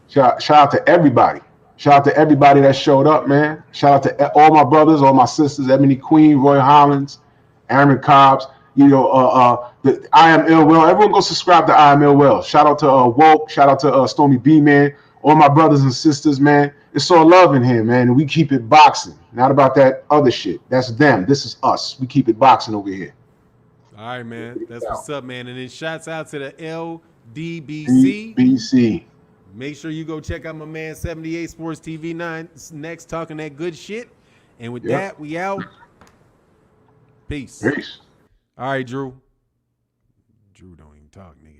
Shout out to everybody. Shout out to everybody that showed up, man. Shout out to all my brothers, all my sisters, Ebony Queen, Roy Hollins, Aaron Cobbs, you know, the I Am Ill Will. Everyone go subscribe to I Am Ill Will. Shout out to Woke. Shout out to Stormy B, man. All my brothers and sisters, man. It's all love in here, man. And we keep it boxing. Not about that other shit. That's them. This is us. We keep it boxing over here. All right, man. That's what's up, man. And then shouts out to the LDBC. BC. Make sure you go check out my man 78 Sports TV 9 next, talking that good shit. And with that, we out. Peace. Peace. All right, Drew. Drew don't even talk, nigga.